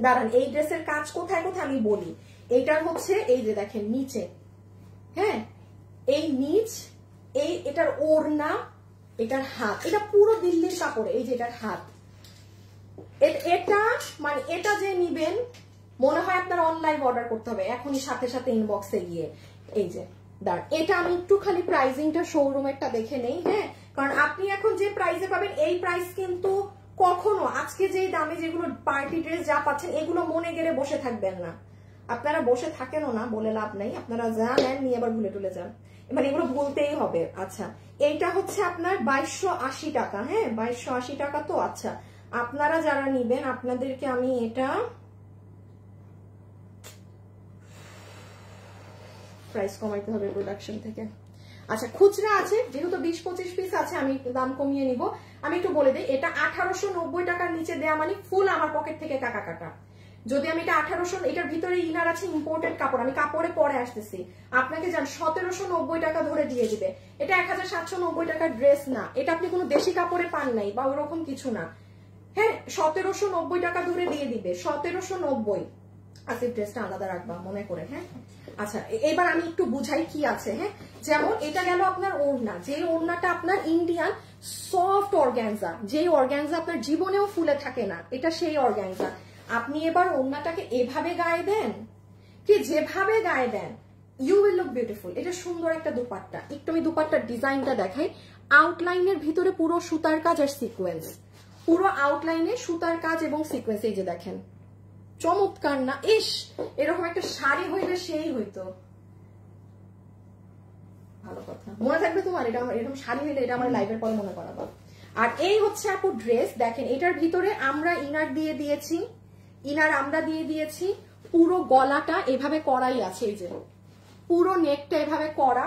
দাঁড়ান, এই ড্রেসের কাজ কোথায় কোথায় আমি বলি। এইটার হচ্ছে এই যে দেখেন নিচে, হ্যাঁ এই নিচ, এই এটার ওড়না, এটার হাত, এটা পুরো দিল্লির কাপড়ে, এই যে এটার হাত, এটা মানে এটা যে নিবেন মনে হয় আপনার অনলাইন অর্ডার করতে হবে এখনই সাথে সাথে ইনবক্সে গিয়ে। এই যে দাঁড়ান, এটা আমি একটু খালি প্রাইসিংটা শোরুমেরটা দেখে নেই, হ্যাঁ কারণ আপনি এখন যে প্রাইসে পাবেন এই প্রাইস কিন্তু কখনো আজকে যে দামে যেগুলো পার্টি ড্রেস যা পাচ্ছেন এগুলো মনে গেলে বসে থাকবেন না। আপনারা বসে থাকেনও না, বলে লাভ নাই, আপনারা যা নেন নিয়ে আবার ভুলে টুলে যান, মানে এগুলো ভুলতেই হবে। আচ্ছা এইটা হচ্ছে আপনার 2280 টাকা, হ্যাঁ 2280 টাকা তো। আচ্ছা আপনারা যারা নিবেন আপনাদেরকে আমি এটা প্রাইস কমাইতে হবে প্রোডাকশন থেকে। আচ্ছা খুচরা আছে যেহেতু 20-25 পিস আছে, আমি দাম কমিয়ে নিব। আমি একটু বলে দিই, এটা 1890 টাকার নিচে দেয়া মানে ফুল আমার পকেট থেকে টাকা কাটা। যদি আমি এটা 1800, এটার ভিতরে ইনার আছে ইম্পোর্টেড কাপড়, আমি কাপড়ে পরে আসতেছি, আপনাকে যান 1790 টাকা ধরে দিয়ে দিবে। এটা 1790 টাকার ড্রেস না, এটা আপনি কোনো দেশি কাপড়ে পান নাই বা ওরকম কিছু না, হ্যাঁ 1790 টাকা ধরে দিয়ে দিবে, 1790। আসিফ ড্রেসটা আলাদা রাখবা মনে করে, হ্যাঁ। আচ্ছা এবার আমি একটু বুঝাই কি আছে, হ্যাঁ যেমন এটা গেল আপনার ওড়না, যে ওড়নাটা আপনার ইন্ডিয়ান সফট অর্গানজা, যে অর্গানজা আপনার জীবনেও ফুলে থাকে না, এটা সেই অর্গানজা। আপনি এবার ওড়নাটাকে এভাবে গায়ে দেন, কি যেভাবে গায়ে দেন ইউ উইল লুক বিউটিফুল। এটা সুন্দর একটা দুপাট্টা, একটু আমি দুপাট্টার ডিজাইনটা দেখাই। আউটলাইনের ভিতরে পুরো সুতার কাজ আর সিকোয়েন্স, পুরো আউটলাইনে সুতার কাজ এবং সিকোয়েন্স, এই যে দেখেন চমৎকার না? ইস এরকম একটা শাড়ি হইলে সেই হইতো, ভালো কথা মনে থাকবে তোমার, এটা এরকম শাড়ি হইলে এটা আমার লাইভের পরে মনে করাবো। আর এই হচ্ছে আপু ড্রেস, দেখেন এটার ভিতরে আমরা ইনার দিয়ে দিয়েছি, ইনার আমরা দিয়ে দিয়েছি, পুরো গলাটা এভাবে করাই আছে, এই যে পুরো নেকটা এভাবে করা।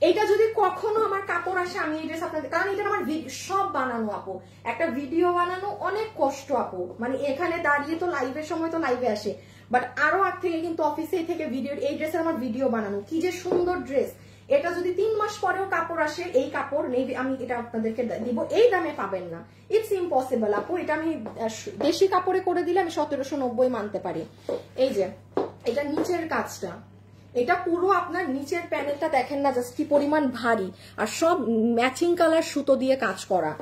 এটা যদি কখনো আমার কাপড় আসে আমি এই ড্রেস আপনাদের, কারণ এটা আমার সব বানানো আপু, একটা ভিডিও বানানো অনেক কষ্ট আপু, মানে এখানে দাঁড়িয়ে তো লাইভের সময় তো লাইভে আসে, বাট আরো আগ থেকে কিন্তু অফিসে থেকে ভিডিও, এই ড্রেসের আমার ভিডিও বানানো, কি যে সুন্দর ড্রেস। এটা যদি 3 মাস পরেও কাপড় আসে, এই কাপড় নেই আমি এটা আপনাদেরকে দিব, এই দামে পাবেন না, ইটস ইম্পসিবল আপু। এটা আমি দেশি কাপড়ে করে দিলে আমি 1790 মানতে পারি। এই যে এটা নিচের কাজটা, এটা পুরো আপনার নিচের প্যানেলটা দেখেন না জাস্ট কি পরিমাণ ভারী, আর সব ম্যাচিং কালার সুতো দিয়ে কাজ করা।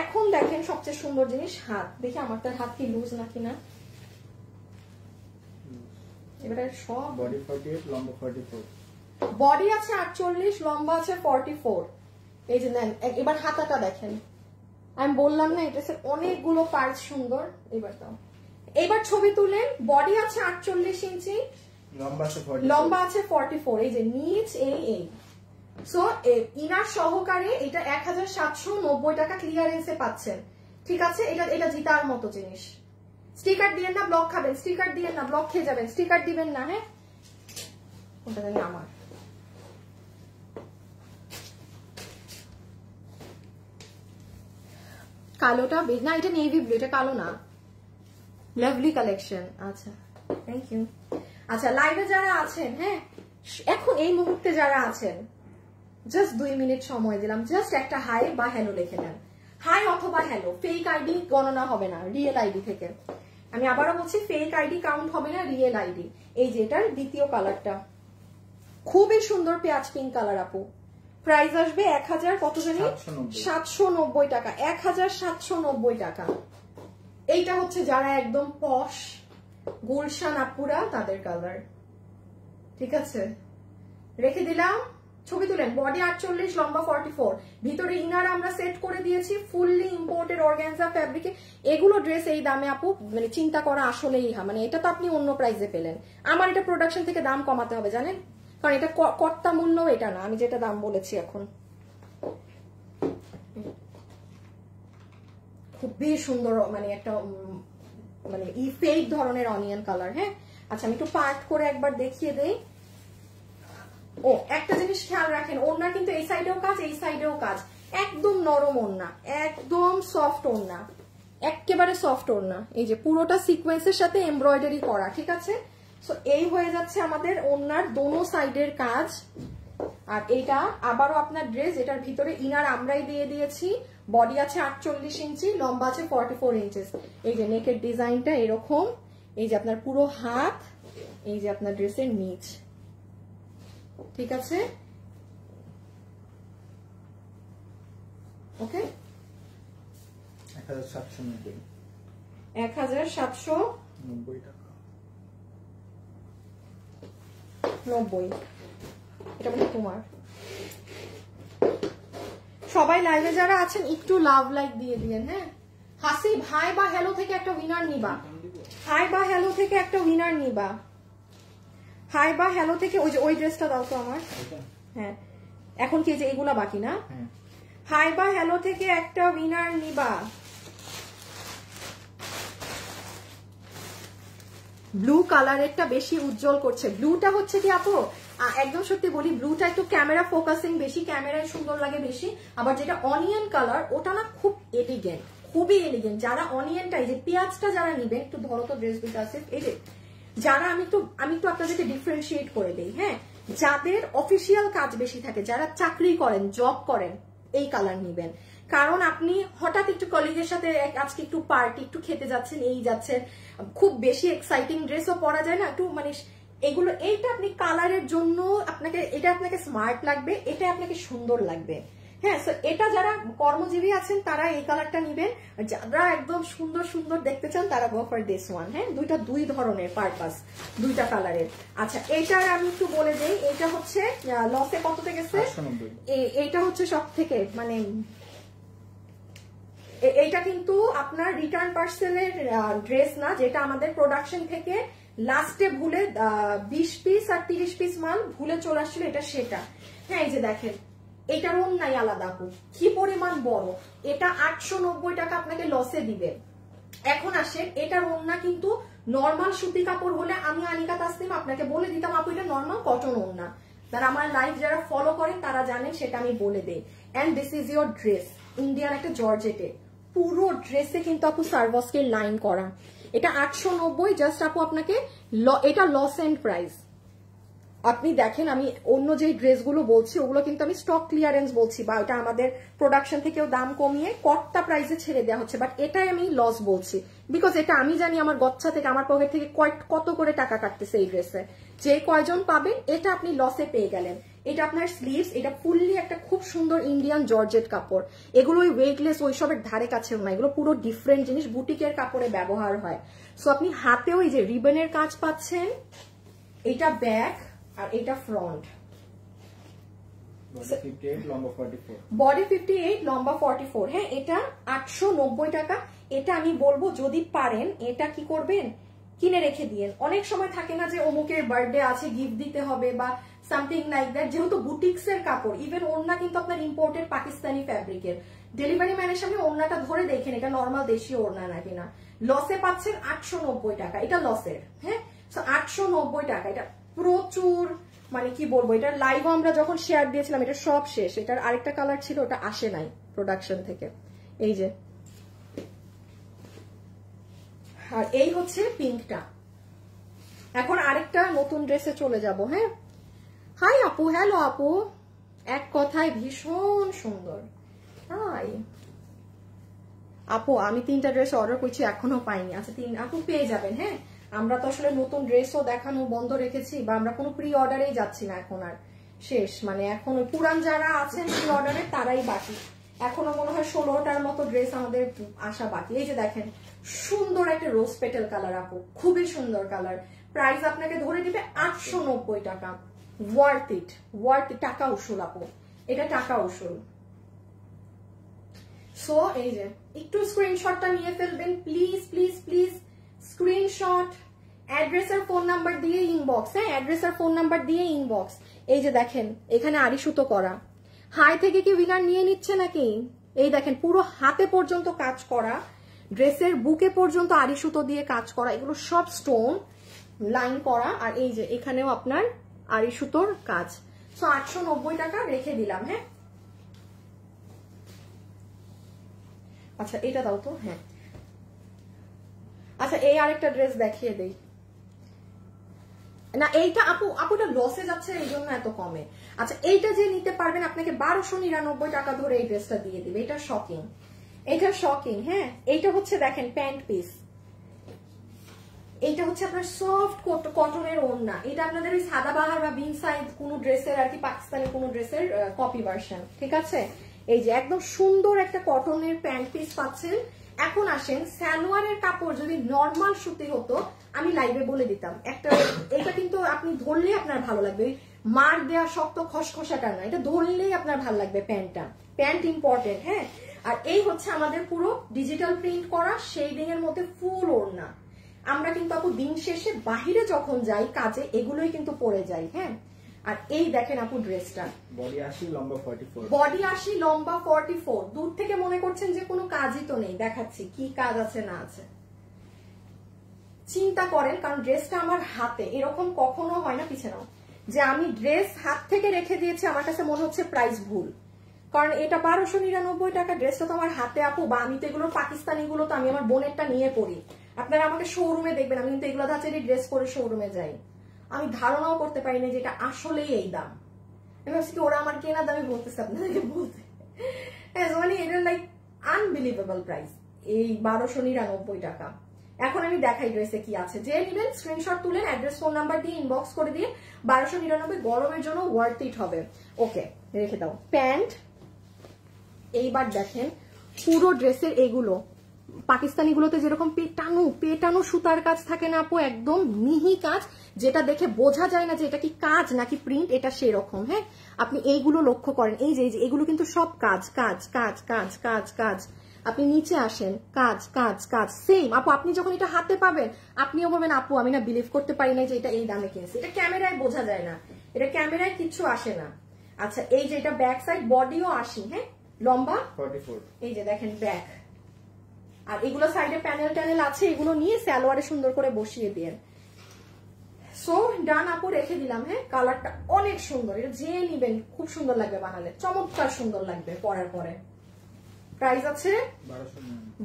এখন দেখেন সবচেয়ে সুন্দর জিনিস, হাত দেখি আমার তার হাত কি লুজ নাকি না। এবারে সব বডি 48 লম্বা 44, বডি আছে 48, লম্বা আছে 44। এই যে নেন এবার হাতাটা দেখেন, আমি বললাম না এটা অনেকগুলো পার্টস সুন্দর। এবার দাও, এবার ছবি তুলেন, বডি আছে 48 ইঞ্চি, লম্বা আছে 44, এই যে নিচ এই সো ইনার সহকারে এটা 1790 টাকা ক্লিয়ারেন্সে পাচ্ছেন, ঠিক আছে। এটা জিতার মতো জিনিস। স্টিকার দিবেন না, ব্লক খাবেন, স্টিকার দিবেন না, ব্লক খেয়ে যাবেন, স্টিকার দিবেন না, হ্যাঁ ওটা জানি আমার। কালোটা না, এটা নেভি ব্লু, এটা কালো না, লাভলি কালেকশন। আচ্ছা থ্যাংক ইউ। আচ্ছা লাইভে যারা আছেন, হ্যাঁ এখন এই মুহূর্তে যারা আছেন জাস্ট 2 মিনিট সময় দিলাম, জাস্ট একটা হাই বা হ্যালো লিখে নেন, হাই অথবা হ্যালো, ফেক আইডি গণনা হবে না, রিয়েল আইডি থেকে। আমি আবারও বলছি ফেক আইডি কাউন্ট হবে না, রিয়েল আইডি। এই যে এটার দ্বিতীয় কালারটা খুবই সুন্দর পেঁয়াজ পিঙ্ক কালার আপু, প্রাইস আসবে 1000 কত জানি 790 টাকা, 1790 টাকা। এইটা হচ্ছে যারা একদম পশ গুলশান আপুরা তাদের কালার, ঠিক আছে রেখে দিলাম। ছবি তুলেন। বডি 48, লম্বা 44, ভিতরে ইনার আমরা সেট করে দিয়েছি ফুললি ইম্পোর্টেড অর্গানজা ফ্যাব্রিকে। এগুলো ড্রেস এই দামে আপু মানে চিন্তা করা আসলেই মানে এটা তো আপনি অন্য প্রাইসে পেলেন। আমার এটা প্রোডাকশন থেকে দাম কমাতে হবে জানেন, কারণ এটা কর্তা মূল্য এটা না, আমি যেটা দাম বলেছি এখন। খুবই সুন্দর মানে একটা মানে ফেড ধরনের অনিয়ন কালার। হ্যাঁ আচ্ছা আমি একটু পার্ট করে একবার দেখিয়ে দেই। ও একটা জিনিস খেয়াল রাখেন, ওড়না কিন্তু এই সাইডেও কাজ এই সাইডেও কাজ, একদম নরম ওড়না, একদম সফট ওড়না, একেবারে সফট ওড়না। এই যে পুরোটা সিকোয়েন্সের সাথে এমব্রয়ডারি করা, ঠিক আছে। সো এই হয়ে যাচ্ছে আমাদের ওড়নার দোনো সাইডের কাজ। আর এটা আবারও আপনার ড্রেস, এটার ভিতরে ইনার আমরাই দিয়ে দিয়েছি। বডি আছে 48 ইঞ্চি, লম্বা আছে 44 ইঞ্চেস। এই যে নেকের ডিজাইনটা এরকম, এই যে আপনার পুরো হাত, এই যে আপনার ড্রেসের নিচ, ঠিক আছে ওকে। 1790 1790 টাকা। এটা মানে তোমার। সবাই লাইভে যারা আছেন একটু লাভ লাইক দিয়ে দিয়েন। হ্যাঁ হাসি হাই বা হ্যালো থেকে একটা উইনার নিবা, হাই বা হ্যালো থেকে একটা উইনার নিবা, হাই বা হ্যালো থেকে। ওই যে ওই ড্রেসটা দাও তো আমার। হ্যাঁ এখন কি যে এগুলা বাকি না, হাই বা হ্যালো থেকে একটা উইনার নিবা। ব্লু কালারেরটা বেশি উজ্জ্বল করছে। ব্লুটা হচ্ছে কি আপু একদম সত্যি বলি, ব্লুটা একটু ক্যামেরা ফোকাসিং বেশি, ক্যামেরায় সুন্দর লাগে বেশি। আবার যেটা অনিয়ন কালার ওটা না খুব এলিগেন্ট, খুবই এলিগেন্ট। যারা অনিয়নটা এই যে পেঁয়াজটা যারা নিবেন, একটু ধরো তো ড্রেস দুটো আছে এই যে, যারা আমি একটু আপনাদেরকে ডিফারেন্সিয়েট করে দেই। হ্যাঁ যাদের অফিসিয়াল কাজ বেশি থাকে, যারা চাকরি করেন জব করেন, এই কালার নিবেন। কারণ আপনি হঠাৎ একটু কলিগের সাথে আজকে একটু পার্টি একটু খেতে যাচ্ছেন, এই যাচ্ছেন, খুব বেশি এক্সাইটিং ড্রেসও পরা যায় না, একটু মানে এগুলো এইটা আপনি কালারের জন্য আপনাকে এটা আপনাকে স্মার্ট লাগবে, এটা আপনাকে সুন্দর লাগবে। হ্যাঁ এটা যারা কর্মজীবী আছেন তারা এই কালারটা নিবেন, যারা একদম সুন্দর সুন্দর দেখতে চান তারা গো ফর দিস ওয়ান। হ্যাঁ দুই ধরনের পারপাস, দুইটা কালারের। আচ্ছা এইটার আমি একটু বলে দেই, এটা হচ্ছে লসে কততে গেছে, এইটা হচ্ছে সব থেকে মানে এইটা কিন্তু আপনার রিটার্ন পার্সেলের ড্রেস না, যেটা আমাদের প্রোডাকশন থেকে লাস্টে ভুলে 20 পিস আর 30 পিস মাল ভুলে চলে আসছিল, এটা সেটা। হ্যাঁ এই যে দেখেন এটার ওড়নাই আলাদা আপু, কি পরিমাণ বড়। এটা 890 টাকা আপনাকে লসে দিবে। এখন আসেন এটার ওড়না কিন্তু নর্মাল সুতি কাপড় হলে আমি আনিকা তাসনিম আপনাকে বলে দিতাম আপু এটা নর্মাল কটন ওড়না। যারা আমার লাইভ যারা ফলো করেন তারা জানেন, সেটা আমি বলে দেই। And this is your dress, Indian একটা জর্জেটে, পুরো ড্রেসে কিন্তু আপু সার্ভাসকের লাইন করা। এটা 890 জাস্ট আপু আপনাকে, এটা লস এন্ড প্রাইস। আপনি দেখেন আমি অন্য যে ড্রেসগুলো বলছি ওগুলো কিন্তু আমি স্টক ক্লিয়ারেন্স বলছি, বা এটা আমাদের প্রোডাকশন থেকেও দাম কমিয়ে কটটা প্রাইসে ছেড়ে দেওয়া হচ্ছে, বাট এটাই আমি লস বলছি বিকজ এটা আমি জানি আমার গচ্ছা থেকে আমার পকেট থেকে কত করে টাকা কাটতেছে এই ড্রেসে। যে কয়জন পাবেন এটা আপনি লসে পেয়ে গেলেন। এটা আপনার স্লিভস, এটা ফুললি একটা খুব সুন্দর ইন্ডিয়ান জর্জেট কাপড়। এগুলো ওই ওয়েটলেস ওইসবের ধারে কাছেও না, এগুলো পুরো ডিফারেন্ট জিনিস, বুটিকের কাপড়ে ব্যবহার হয়। সো আপনি হাতেও এই যে রিবনের কাজ পাচ্ছেন, এটা ব্যাক আর এটা ফ্রন্ট। বডি 58 লম্বা 44। হ্যাঁ এটা 890 টাকা। এটা আমি বলবো যদি পারেন এটা কি করবেন, কিনে রেখে দিয়েন। অনেক সময় থাকে না যে অমুকের বার্থডে আছে গিফট দিতে হবে বা সামথিং লাইক দ্যাট, যেহেতু বুটিক্স এর কাপড়, ইভেন ওড়না কিন্তু আপনার ইম্পোর্টেড পাকিস্তানি ফ্যাব্রিকের। ডেলিভারি ম্যানের সামনে ওড়নাটা ধরে দেখেন এটা নর্মাল দেশীয় ওড়না নাকি না। লসে পাচ্ছেন 890 টাকা, এটা লসের। হ্যাঁ 890 টাকা, এটা প্রচুর মানে কি বলবো, এটা লাইভ আমরা যখন শেয়ার দিয়েছিলাম এটা সব শেষ। এটার আরেকটা কালার ছিল, ওটা আসে নাই প্রোডাকশন থেকে। এই যে আর এই হচ্ছে পিঙ্কটা। এখন আরেকটা নতুন ড্রেসে চলে যাব। হ্যাঁ হাই আপু, হ্যালো আপু, এক কথায় ভীষণ সুন্দর। হাই আপু আমি 3টা ড্রেস অর্ডার করছি এখনো পাইনি। আচ্ছা আপু পেয়ে যাবেন। হ্যাঁ আমরা তো আসলে নতুন ড্রেসও দেখানো বন্ধ রেখেছি, বা আমরা কোনো প্রি অর্ডারেই যাচ্ছি না এখন আর, শেষ। মানে এখন পুরান যারা আছেন প্রি অর্ডারে তারাই বাকি। এখনো মনে হয় 16টার মতো ড্রেস আমাদের আসা বাকি। এই যে দেখেন সুন্দর একটা রোজ পেটেল কালার আপু, খুবই সুন্দর কালার। প্রাইস আপনাকে ধরে দিবে 890 টাকা। ওয়ার্থ ইট, টাকা উসুল আপু, এটা টাকা উসুল। সো এই যে একটু স্ক্রিনশটটা নিয়ে ফেলবেন please please please, screenshot, address আর ফোন নাম্বার দিয়ে ইনবক্স, হ্যাঁ অ্যাড্রেস আর ফোন নাম্বার দিয়ে ইনবক্স। এই যে দেখেন এখানে আড়ি সুতো করা, হাই থেকে কি উইনার নিয়ে নিচ্ছে নাকি? এই দেখেন পুরো হাতে পর্যন্ত কাজ করা, ড্রেসের বুকে পর্যন্ত আড়ি সুতো দিয়ে কাজ করা, এগুলো সব স্টোন লাইন করা। আর এই যে এখানেও আপনার আড়ি সুতোর কাজ। সো 890 টাকা রেখে দিলাম। হ্যাঁ আচ্ছা এটা দাও তো। হ্যাঁ আচ্ছা এই আরেকটা ড্রেস দেখিয়ে দেই না, এইটা আপুটা লসে যাচ্ছে এই জন্য এত কমে। আচ্ছা এইটা যে নিতে পারবেন আপনাকে 1299 টাকা ধরে এই ড্রেসটা দিয়ে দিবে। এটা শকিং, এটা শকিং। হ্যাঁ এইটা হচ্ছে দেখেন প্যান্ট পিস, এইটা হচ্ছে আপনার সফট কটনের ওড়না। এটা আপনাদের ওই সাদাবাহার বা বিন সাইজ কোন ড্রেসের আর কি, পাকিস্তানি কোন ড্রেসের কপি ভার্সন, ঠিক আছে। এই যে একদম সুন্দর একটা কটনের প্যান্ট পিস পাচ্ছেন। এখন আসেন সালোয়ারের কাপড় যদি নরমাল সুতি হতো আমি লাইভে বলে দিতাম একটা, এটা কিন্তু আপনি ধরলেই আপনার ভালো লাগবে, মার দেয়া শক্ত খসখসাটা না, এটা ধরলেই আপনার ভালো লাগবে প্যান্টটা। Pant important. হ্যাঁ আর এই হচ্ছে আমাদের পুরো ডিজিটাল প্রিন্ট করা শেডিং এর মধ্যে ফুল ওড়না। আমরা কিন্তু আপু দিন শেষে বাহিরে যখন যাই কাজে এগুলোই কিন্তু পরে যাই। হ্যাঁ আর এই দেখেন আপু ড্রেসটা বডি 80 লম্বা 44, বডি 80 লম্বা 44। দূর থেকে মনে করছেন যে কোনো কাজই তো নেই, দেখাচ্ছি কি কাজ আছে না আছে। চিন্তা করেন কারণ ড্রেসটা আমার হাতে, এরকম কখনো হয় না পিছনেও যে আমি ড্রেস হাত থেকে রেখে দিয়েছি, আমার কাছে মনে হচ্ছে প্রাইস ভুল। কারণ এটা 1299 টাকা, ড্রেসটা তো আমার হাতে আপু। বা আমি তো এগুলো পাকিস্তানি গুলো তো আমি আমার বোনেরটা নিয়ে পড়ি, আপনারা আমাকে শোরুমে দেখবেন, আমি কিন্তু এগুলো ধাঁচেরই ড্রেস পরে শোরুমে যাই। আমি ধারণাও করতে পারি না যে এটা আসলেই এই দাম। আমি ভাবছি কি ওরা আমার কেনা দামে বলতেছে আপনাদেরকে বলতে, মানে এটা লাইক আনবিলিভেবল প্রাইস, এই 1299 টাকা। এখন আমি দেখাই ড্রেসে কি আছে। যে নেবেন স্ক্রিনশট তুলেন, অ্যাড্রেস ফোন নাম্বার দিয়ে ইনবক্স করে দিয়ে 1299, গরমের জন্য ওয়ার্থ ইট হবে। ওকে রেখে দাও। প্যান্ট এইবার দেখেন পুরো ড্রেসের এগুলো পাকিস্তানি গুলোতে যেরকম পেটানো সুতার কাজ থাকে না আপু, একদম মিহি কাজ, যেটা দেখে বোঝা যায় না যে এটা কি কাজ নাকি প্রিন্ট, এটা সেরকম। হ্যাঁ আপনি এইগুলো লক্ষ্য করেন, এই যে এগুলো কিন্তু সব কাজ কাজ কাজ কাজ কাজ কাজ। আপনি নিচে আসেন, কাজ কাজ কাজ সেম। আপু আপনি যখন এটা হাতে পাবেন আপনিও বলবেন আপু আমি না বিলিভ করতে পারি না যে এটা এই দামে কিনছি। এটা ক্যামেরায় বোঝা যায় না, এটা ক্যামেরায় কিচ্ছু আসে না। আচ্ছা এই যে এটা ব্যাক সাইড, বডিও 80, হ্যাঁ লম্বা 44। এই যে দেখেন ব্যাক, আর এগুলো সাইডে প্যানেল ট্যানেল আছে, এগুলো নিয়ে সালোয়ারে সুন্দর করে বসিয়ে দিয়ে। সো ডান আপু রেখে দিলাম। হ্যাঁ কালারটা অনেক সুন্দর, এটা যে নিবেন খুব সুন্দর লাগবে, বানালে চমৎকার সুন্দর লাগবে পরার পরে। প্রাইস আছে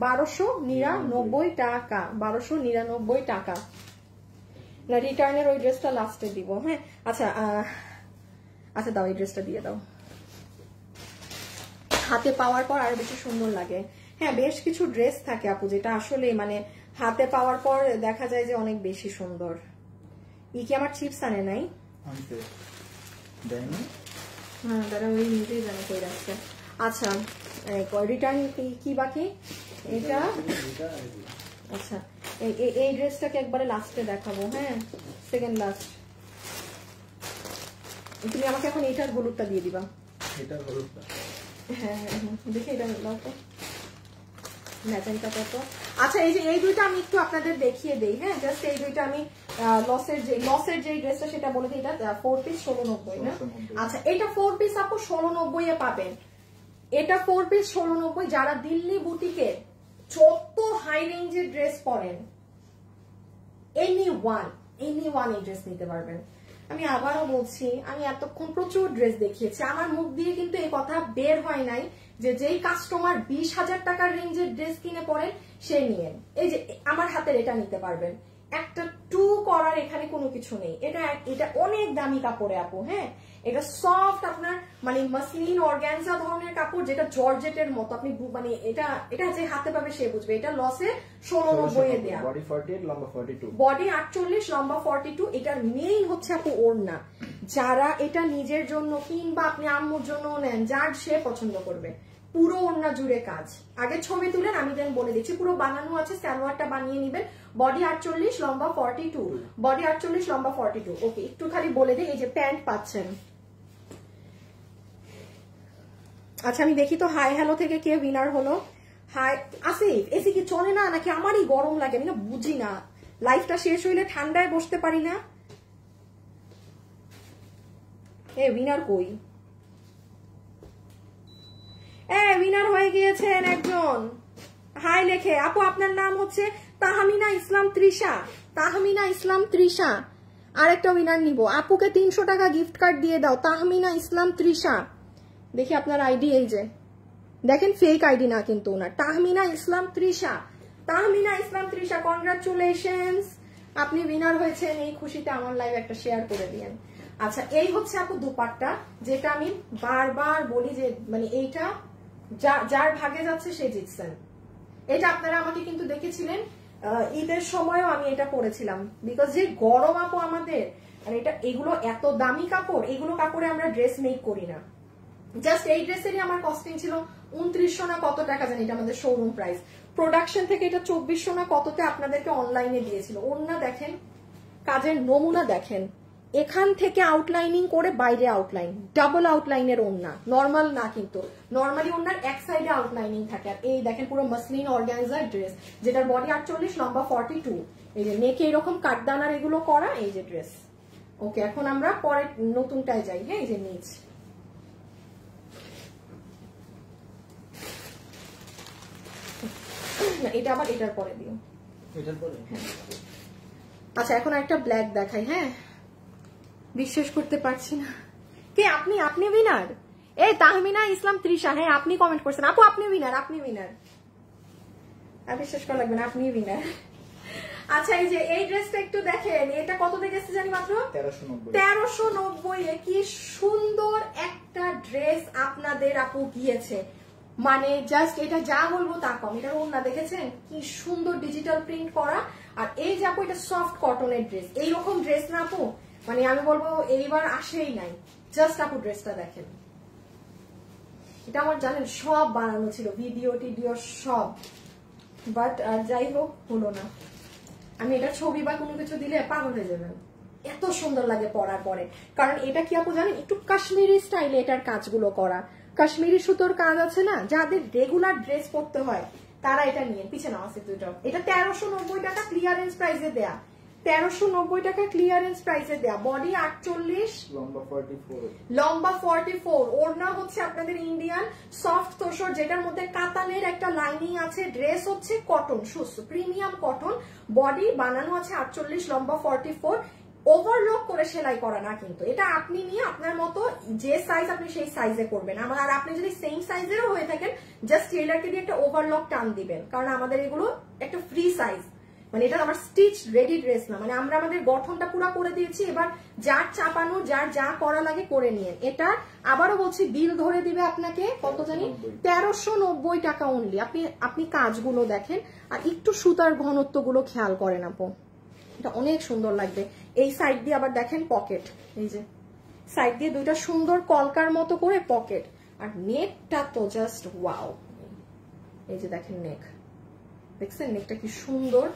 1299 টাকা, 1299 টাকা। না রিটার্নের ওই ড্রেসটা লাস্টে দিব। হ্যাঁ আচ্ছা আচ্ছা দাও এই ড্রেসটা দিয়ে দাও, হাতে পাওয়ার পর আরো বেশি সুন্দর লাগে। হ্যাঁ বেশ কিছু ড্রেস থাকে আপু যেটা আসলে মানে হাতে পাওয়ার পর দেখা যায় যে অনেক বেশি সুন্দর। কি আমার চিপস আনে নাই? হ্যাঁ দাদা ওই নিজেই জানে কই রাখছে। আচ্ছা রিটার্ন কি বাকি এটা? আচ্ছা এই ড্রেসটাকে একবারে লাস্টে দেখাবো। হ্যাঁ সেকেন্ড লাস্ট। তুমি আমাকে এখন এইটার হলুদটা দিয়ে দিবা। এটার হলুদটা হ্যাঁ দেখে এটা দাও তো ম্যাজেন্টা কত। আচ্ছা এই যে এই দুইটা আমি একটু আপনাদের দেখিয়ে দেই। হ্যাঁ জাস্ট এই দুইটা আমি লসের যে ড্রেসটা সেটা বলে দিই। এটা 4 পিস 1690 না? আচ্ছা এটা 4 পিস আপু 1690 এ পাবেন। এটা 4 পিস 1690। যারা দিল্লি বুটিকে যত হাই রেঞ্জের ড্রেস পরেন এনি ওয়ান এই ড্রেস নিতে পারবেন। আমি আবারও বলছি আমি এতক্ষণ প্রচুর ড্রেস দেখিয়েছি, আমার মুখ দিয়ে কিন্তু এই কথা বের হয় নাই যে যেই কাস্টমার 20,000 টাকার রেঞ্জের ড্রেস কিনে পরেন সে নিয়েন। এই যে আমার হাতের এটা নিতে পারবেন, একটা টু করার এখানে কোনো কিছু নেই। এটা অনেক দামি কাপড়ে আপু। হ্যাঁ এটা সফট আপনার মানে মাসলিন অর্গানজা ধরনের কাপড়, যেটা জর্জেটের মতো। আপনি মানে এটা যে হাতে পাবে সে বুঝবে। এটা লসে 1690 এ দেয়া। বডি 48 লম্বা 42, বডি 48 লম্বা 42। এটার মেইন হচ্ছে আপু ওড়না। যারা এটা নিজের জন্য কিংবা আপনি আম্মুর জন্য নেন, যার সে পছন্দ করবে, পুরো ওড়না জুড়ে কাজ। আগে ছবি তুলেন, আমি দেন বলে দিচ্ছি। পুরো বানানো আছে, সালোয়ারটা বানিয়ে নেবেন। বডি 48, লম্বা 42, বডি 48, লম্বা 42। ওকে, একটু খালি বলে দিই, এই যে প্যান্ট পাচ্ছেন। আচ্ছা আমি দেখি তো হাই হ্যালো থেকে কে উইনার হলো। হাই আসিফ, এসি কি চলে না নাকি আমারই গরম লাগে? আমি না বুঝি না, লাইফটা শেষ হইলে ঠান্ডায় বসতে পারি না। এ উইনার কই? উইনার হয়ে গিয়েছেন একজন। হাই লেখে আপু, আপনার নাম হচ্ছে তাহমিনা ইসলাম তৃষা। তাহমিনা ইসলাম তৃষা আরেকটা উইনার নিব। আপুকে 300 টাকা গিফট কার্ড দিয়ে দাও। তাহমিনা ইসলাম তৃষা, দেখি আপনার আইডি। এই যে দেখেন, ফেক আইডি না কিন্তু ওনার। তাহমিনা ইসলাম তৃষা, তাহমিনা ইসলাম তৃষা, কনগ্রাচুলেশনস, আপনি উইনার হয়েছেন। এই খুশিতে আমার লাইভ একটা শেয়ার করে দিয়েন। আচ্ছা এই হচ্ছে আপু দুপাট্টা, যেটা আমি বারবার বলি যে মানে এইটা যার ভাগে যাচ্ছে সে জিতছেন। এটা আপনারা আমাকে কিন্তু দেখেছিলেন ঈদের সময়ও আমি এটা পরেছিলাম, বিকজ যে গরম আপু আমাদের, আর এটা এগুলো এত দামি কাপড়, এগুলো কাপড়ে আমরা ড্রেস মেক করি না। জাস্ট এই ড্রেসেরই আমার কস্টিং ছিল 2900 না কত টাকা জানি, এটা আমাদের শোরুম প্রাইস। প্রোডাকশন থেকে এটা 2400 না কততে আপনাদেরকে অনলাইনে দিয়েছিল। ওড়না দেখেন, কাজের নমুনা দেখেন, এখান থেকে আউটলাইনিং করে বাইরে আউটলাইন, ডাবল আউটলাইনের ওড়না, নর্মাল না কিন্তু। নর্মালি ওড়নার এক সাইডে আউটলাইনিং থাকে। আর এই দেখেন পুরো মাসলিন অর্গানজার ড্রেস, যেটার বডি 48, লম্বা 42। এই যে নেকে এরকম কাটদানার এগুলো করা, এই যে ড্রেস। ওকে, এখন আমরা পরে নতুনটায় যাই। হ্যাঁ, এই যে নিচ, এটা আবার এটার পরে দিও, এটার পরে। আচ্ছা এখন একটা ব্ল্যাক দেখাই। হ্যাঁ, বিশ্বাস করতে পারছি না। কে আপনি? আপনি উইনার? এই তাহমিনা ইসলাম তৃষা, হ্যাঁ আপনি কমেন্ট করছেন। আপু আপনি উইনার, আপনি উইনার। আর বিশ্বাস করা লাগবে না, আপনি উইনার। আচ্ছা এই যে এই ড্রেসটা একটু দেখেন, এটা কত দেখেছে জানি মাত্র 1390। কি সুন্দর একটা ড্রেস আপনাদের আপু গিয়েছে, মানে জাস্ট এটা যা বলবো তা কম। এটার ওড়না দেখেছেন কি সুন্দর ডিজিটাল প্রিন্ট করা। আর এই যে আপু এটা সফট কটনের ড্রেস, এইরকম ড্রেস না আপু মানে আমি বলবো এইবার আসেই নাই। জাস্ট আপু ড্রেসটা দেখেন, এটা আমার জানেন সব বানানো ছিল, ভিডিও টিডিও সব, বাট যাই হোক হলো না। আমি এটা ছবি বা কোনো কিছু দিলে পাগল হয়ে যাবেন, এত সুন্দর লাগে পরার পরে। কারণ এটা কি আপু জানেন, একটু কাশ্মীরি স্টাইলে এটার কাজগুলো করা, কাশ্মীরি সুতোর কাজ আছে না, যাদের রেগুলার ড্রেস পরতে হয় তারা এটা নিয়ে পিছনে আছে দুটো। এটা 1390 টাকা ক্লিয়ারেন্স প্রাইসে দেয়া, 1390 টাকা ক্লিয়ারেন্স প্রাইসে দেয়া। বডি 48, লম্বা 44, ওড়না হচ্ছে আপনাদের ইন্ডিয়ান সফট তোষর, যেটার মধ্যে কাতানের একটা লাইনিং আছে। ড্রেস হচ্ছে কটন, সুস্থ প্রিমিয়াম কটন। বডি বানানো আছে 48, লম্বা 44। ওভারলক করে সেলাই করা না কিন্তু, এটা আপনি নিয়ে আপনার মতো যে সাইজ আপনি সেই সাইজে করবেন। আর আপনি যদি সেম সাইজেরও হয়ে থাকেন, জাস্ট টেইলারকে দিয়ে একটা ওভারলক টান দিবেন, কারণ আমাদের এগুলো একটা ফ্রি সাইজ, মানে এটা আমার স্টিচ রেডি ড্রেস না, মানে আমরা আমাদের গঠনটা পুরো করে দিয়েছি। এবার যার চাপানো, যার যা করা লাগে করে নিয়ে। এটা আবারও বলছি, বিল ধরে দিবে আপনাকে কত জানি 1390 টাকা অনলি। আপনি কাজগুলো দেখেন আর একটু সুতার ঘনত্ব গুলো খেয়াল করেন আপু, এটা অনেক সুন্দর লাগবে। এই সাইড দিয়ে আবার দেখেন পকেট, এই যে সাইড দিয়ে দুইটা সুন্দর কলকার মতো করে পকেট। আর নেকটা তো জাস্ট ওয়াও, এই যে দেখেন নেক, দেখছেন নেকটা কি সুন্দর,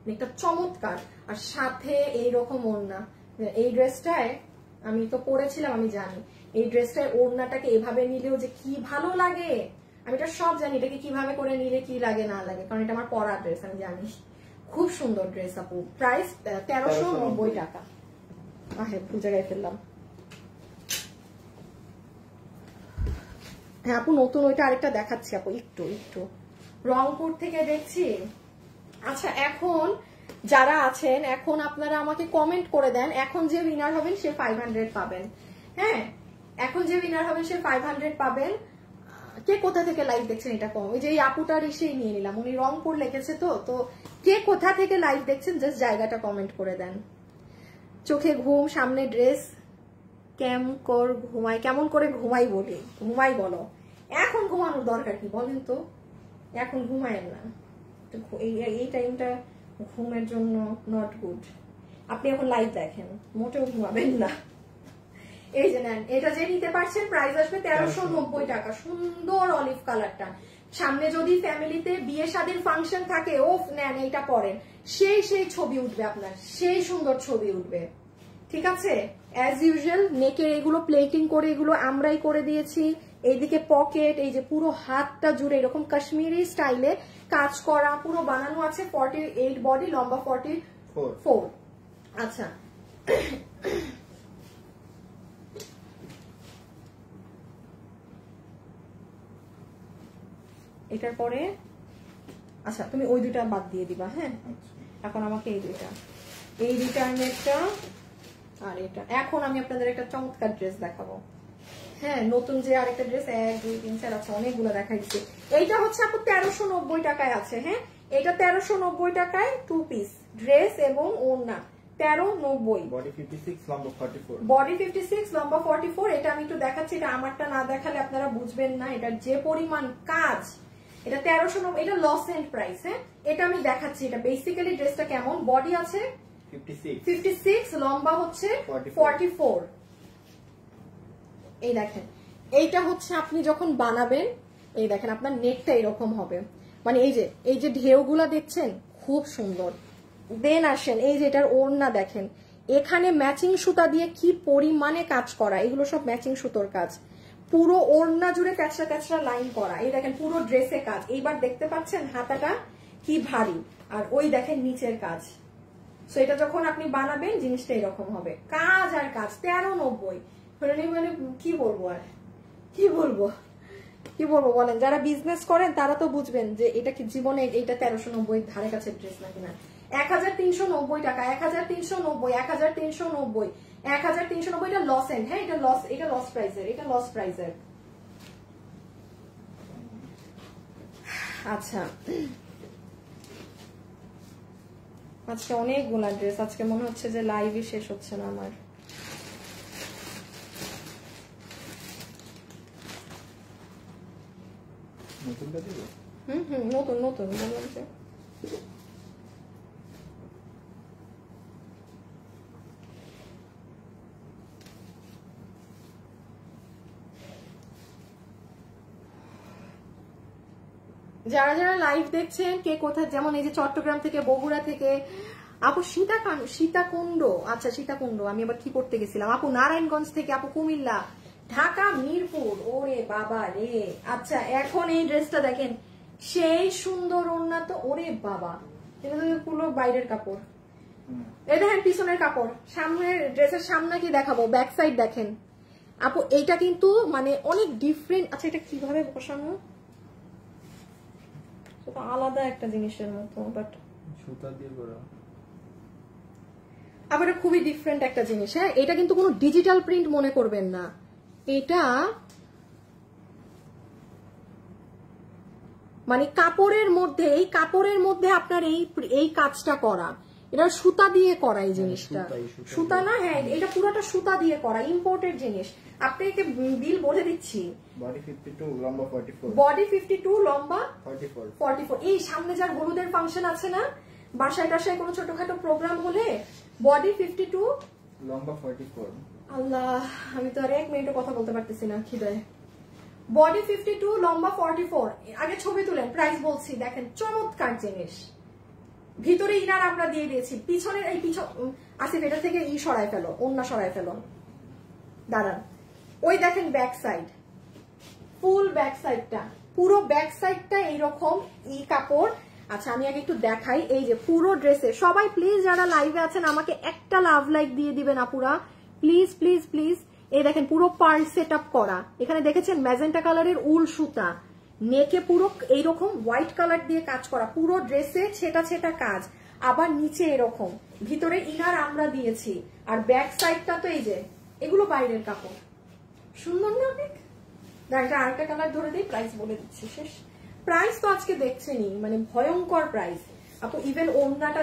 নেকটা চমৎকার। আর সাথে এইরকম ওড়না। এই ড্রেসটায় আমি তো পরেছিলাম, আমি জানি এই ড্রেসটায় ওড়নাটাকে এভাবে নিলেও যে কি ভালো লাগে। আমি এটা সব জানি, এটাকে কিভাবে করে নিলে কি লাগে না লাগে, কারণ এটা আমার পরা ড্রেস, আমি জানি। খুব সুন্দর ড্রেস আপু, প্রাইস 1390 টাকা। হ্যাঁ ভুল জায়গায় ফেললাম। হ্যাঁ আপু নতুন ওইটা আরেকটা দেখাচ্ছি আপু, একটু রংপুর থেকে দেখছি। আচ্ছা এখন যারা আছেন, এখন আপনারা আমাকে কমেন্ট করে দেন, এখন যে উইনার হবেন সে 500 পাবেন। হ্যাঁ এখন যে উইনার হবেন সে 500 পাবেন। কে কোথা থেকে লাইভ দেখছেন এটা কম, ওই যে এই আপুটার এসেই নিয়ে নিলাম, উনি রংপুর লিখেছে। তো কে কোথা থেকে লাইভ দেখছেন জাস্ট জায়গাটা কমেন্ট করে দেন। চোখে ঘুম, সামনে ড্রেস, কেমন করে ঘুমাই বলি, ঘুমাই বলো। এখন ঘুমানোর দরকার কি বলেন তো, এখন ঘুমায়েন না, এই টাইমটা ঘুমের জন্য নট গুড। আপনি এখন লাইভ দেখেন, মোটেও ঘুমাবেন না। এই যে নেন, এটা যে নিতে পারছেন প্রাইস আসবে 1390 টাকা। সুন্দর অলিভ কালারটা, সামনে যদি ফ্যামিলিতে বিয়ে শাদীর ফাংশন থাকে, ওফ নেন এইটা পরেন, সেই ছবি উঠবে আপনার, সেই সুন্দর ছবি উঠবে। ঠিক আছে, অ্যাজ ইউজুয়াল নেকের এগুলো প্লেটিং করে এগুলো আমরাই করে দিয়েছি। এইদিকে পকেট, এই যে পুরো হাতটা জুড়ে এরকম কাশ্মীরি স্টাইলে কাজ করা পুরো বানানো আছে। 48 বডি, লম্বা 44। আচ্ছা, এটার পরে আচ্ছা তুমি ওই দুইটা বাদ দিয়ে দিবা। হ্যাঁ, এখন আমাকে এই দুইটা নেটটা আর এটা। এখন আমি আপনাদের একটা চমৎকার ড্রেস দেখাবো। হ্যাঁ, নতুন যে আরেকটা ড্রেস 1 2 3 4 আছে, অনেকগুলো দেখাইছি। এইটা হচ্ছে আপু 1390 টাকায় আছে। হ্যাঁ, এটা 1390 টাকায় 2 পিস ড্রেস এবং ওড়না 1390। বডি 56, লম্বা 44। বডি 56, লম্বা 44। এটা আমি একটু দেখাচ্ছি, এটা আমারটা না দেখালে আপনারা বুঝবেন না এটার যে পরিমাণ কাজ। এটা 1390, এটা লস এন্ড প্রাইস। হ্যাঁ, এটা আমি দেখাচ্ছি এটা বেসিক্যালি ড্রেসটা কেমন। বডি আছে 56, লম্বা হচ্ছে 44। এই দেখেন, এইটা হচ্ছে আপনি যখন বানাবেন, এই দেখেন আপনার নেকটা এরকম হবে, মানে এই যে ঢেউগুলা দেখছেন খুব সুন্দর। দেন আসেন এই যে এটার ওড়না দেখেন, এখানে ম্যাচিং সুতা দিয়ে কি পরিমাণে কাজ করা, এগুলো সব ম্যাচিং সুতোর কাজ। পুরো ওড়না জুড়ে ক্যাচরা ক্যাচরা লাইন করা। এই দেখেন পুরো ড্রেসে কাজ। এইবার দেখতে পাচ্ছেন হাতাটা কি ভারী, আর ওই দেখেন নিচের কাজ। সো এটা যখন আপনি বানাবেন জিনিসটা এরকম হবে, কাজ আর কাজ। 1390 মানে কি বলবো আর কি বলবো বলেন। যারা বিজনেস করেন তারা তো বুঝবেন যে এটা কি জীবনে এইটা 1390 ধারে কাছে ড্রেস নাকি না। 1390 টাকা, 1390, 1390, 1390। এটা লস এন্ড। হ্যাঁ, এটা লস প্রাইসের। আচ্ছা, আজকে অনেকগুলা ড্রেস, আজকে মনে হচ্ছে যে লাইভই শেষ হচ্ছে না আমার। নতুন বললাম যে যারা যারা লাইভ দেখছেন কে কোথায়, যেমন এই যে চট্টগ্রাম থেকে, বগুড়া থেকে আপু, সীতাকুণ্ড, আচ্ছা সীতাকুণ্ড, আমি আবার কি করতে গেছিলাম। আপু নারায়ণগঞ্জ থেকে, আপু কুমিল্লা, ঢাকা, মিরপুর, ওরে বাবা রে। আচ্ছা, এখন এই ড্রেসটা দেখেন, সেই সুন্দর ওড়না তো, ওরে বাবা, এটা তো পুরো বাইরের কাপড়। এই দেখেন পিছনের কাপড়, সামনের ড্রেসের সামনে কি দেখাবো, ব্যাক সাইড দেখেন আপু, এইটা কিন্তু মানে অনেক ডিফারেন্ট। আচ্ছা, এটা কিভাবে বসানো, আলাদা একটা জিনিসের মতো, বাট সুতা দিয়ে করা, আবার খুবই ডিফারেন্ট একটা জিনিস। হ্যাঁ, এটা কিন্তু কোনো ডিজিটাল প্রিন্ট মনে করবেন না, এটা মানে কাপড়ের মধ্যে আপনার এই কাজটা করা, এটা সুতা দিয়ে করা এই জিনিসটা। সুতা না, হ্যাঁ এটা পুরোটা সুতা দিয়ে করা, ইম্পোর্টেড জিনিস। আপনাকে বিল বলে দিচ্ছি। বডি 52, লম্বা 44। বডি 52, লম্বা 44। এই সামনে যার হলুদের ফাংশন আছে না, বাসায় টাসায় কোনো ছোটখাটো প্রোগ্রাম হলে, বডি 52, লম্বা 44। আল্লাহ, আমি তো আর 1 মিনিটও কথা বলতে পারতেছি না খিদায়। বডি 52, লম্বা 44। আগে ছবি তুলেন, প্রাইস বলছি। দেখেন চমৎকার জিনিস, ভিতরে ইনার আমরা দিয়ে দিয়েছি, পিছনের এই আসিফ এটা থেকে সরায় ফেলো, ওন্না সরায় ফেলো, দাঁড়ান। ওই দেখেন ব্যাক সাইড, ফুল ব্যাক সাইডটা, পুরো ব্যাক সাইডটা এইরকম কাপড়। আচ্ছা, আমি আগে একটু দেখাই। এই যে পুরো ড্রেসে, সবাই প্লিজ যারা লাইভে আছেন আমাকে একটা লাভ লাইক দিয়ে দিবেন আপুরা, প্লিজ প্লিজ প্লিজ। এই দেখেন পুরো পার্ল সেট আপ করা, এখানে দেখেছেন ম্যাজেন্টা কালারের উল সুতা, নেকে পুরো এইরকম হোয়াইট কালার দিয়ে কাজ করা, পুরো ড্রেসে ছেটা ছেটা কাজ, আবার নিচে এরকম, ভিতরে ইনার আমরা দিয়েছি, আর ব্যাক সাইডটা তো এই যে এগুলো বাইরের কাপড়। সুন্দর না অনেক? আরেকটা কালার ধরে দিই, প্রাইস বলে দিচ্ছি, শেষ। প্রাইস তো আজকে দেখছেনই, মানে ভয়ঙ্কর প্রাইস আপু। ইভেন ওড়নাটা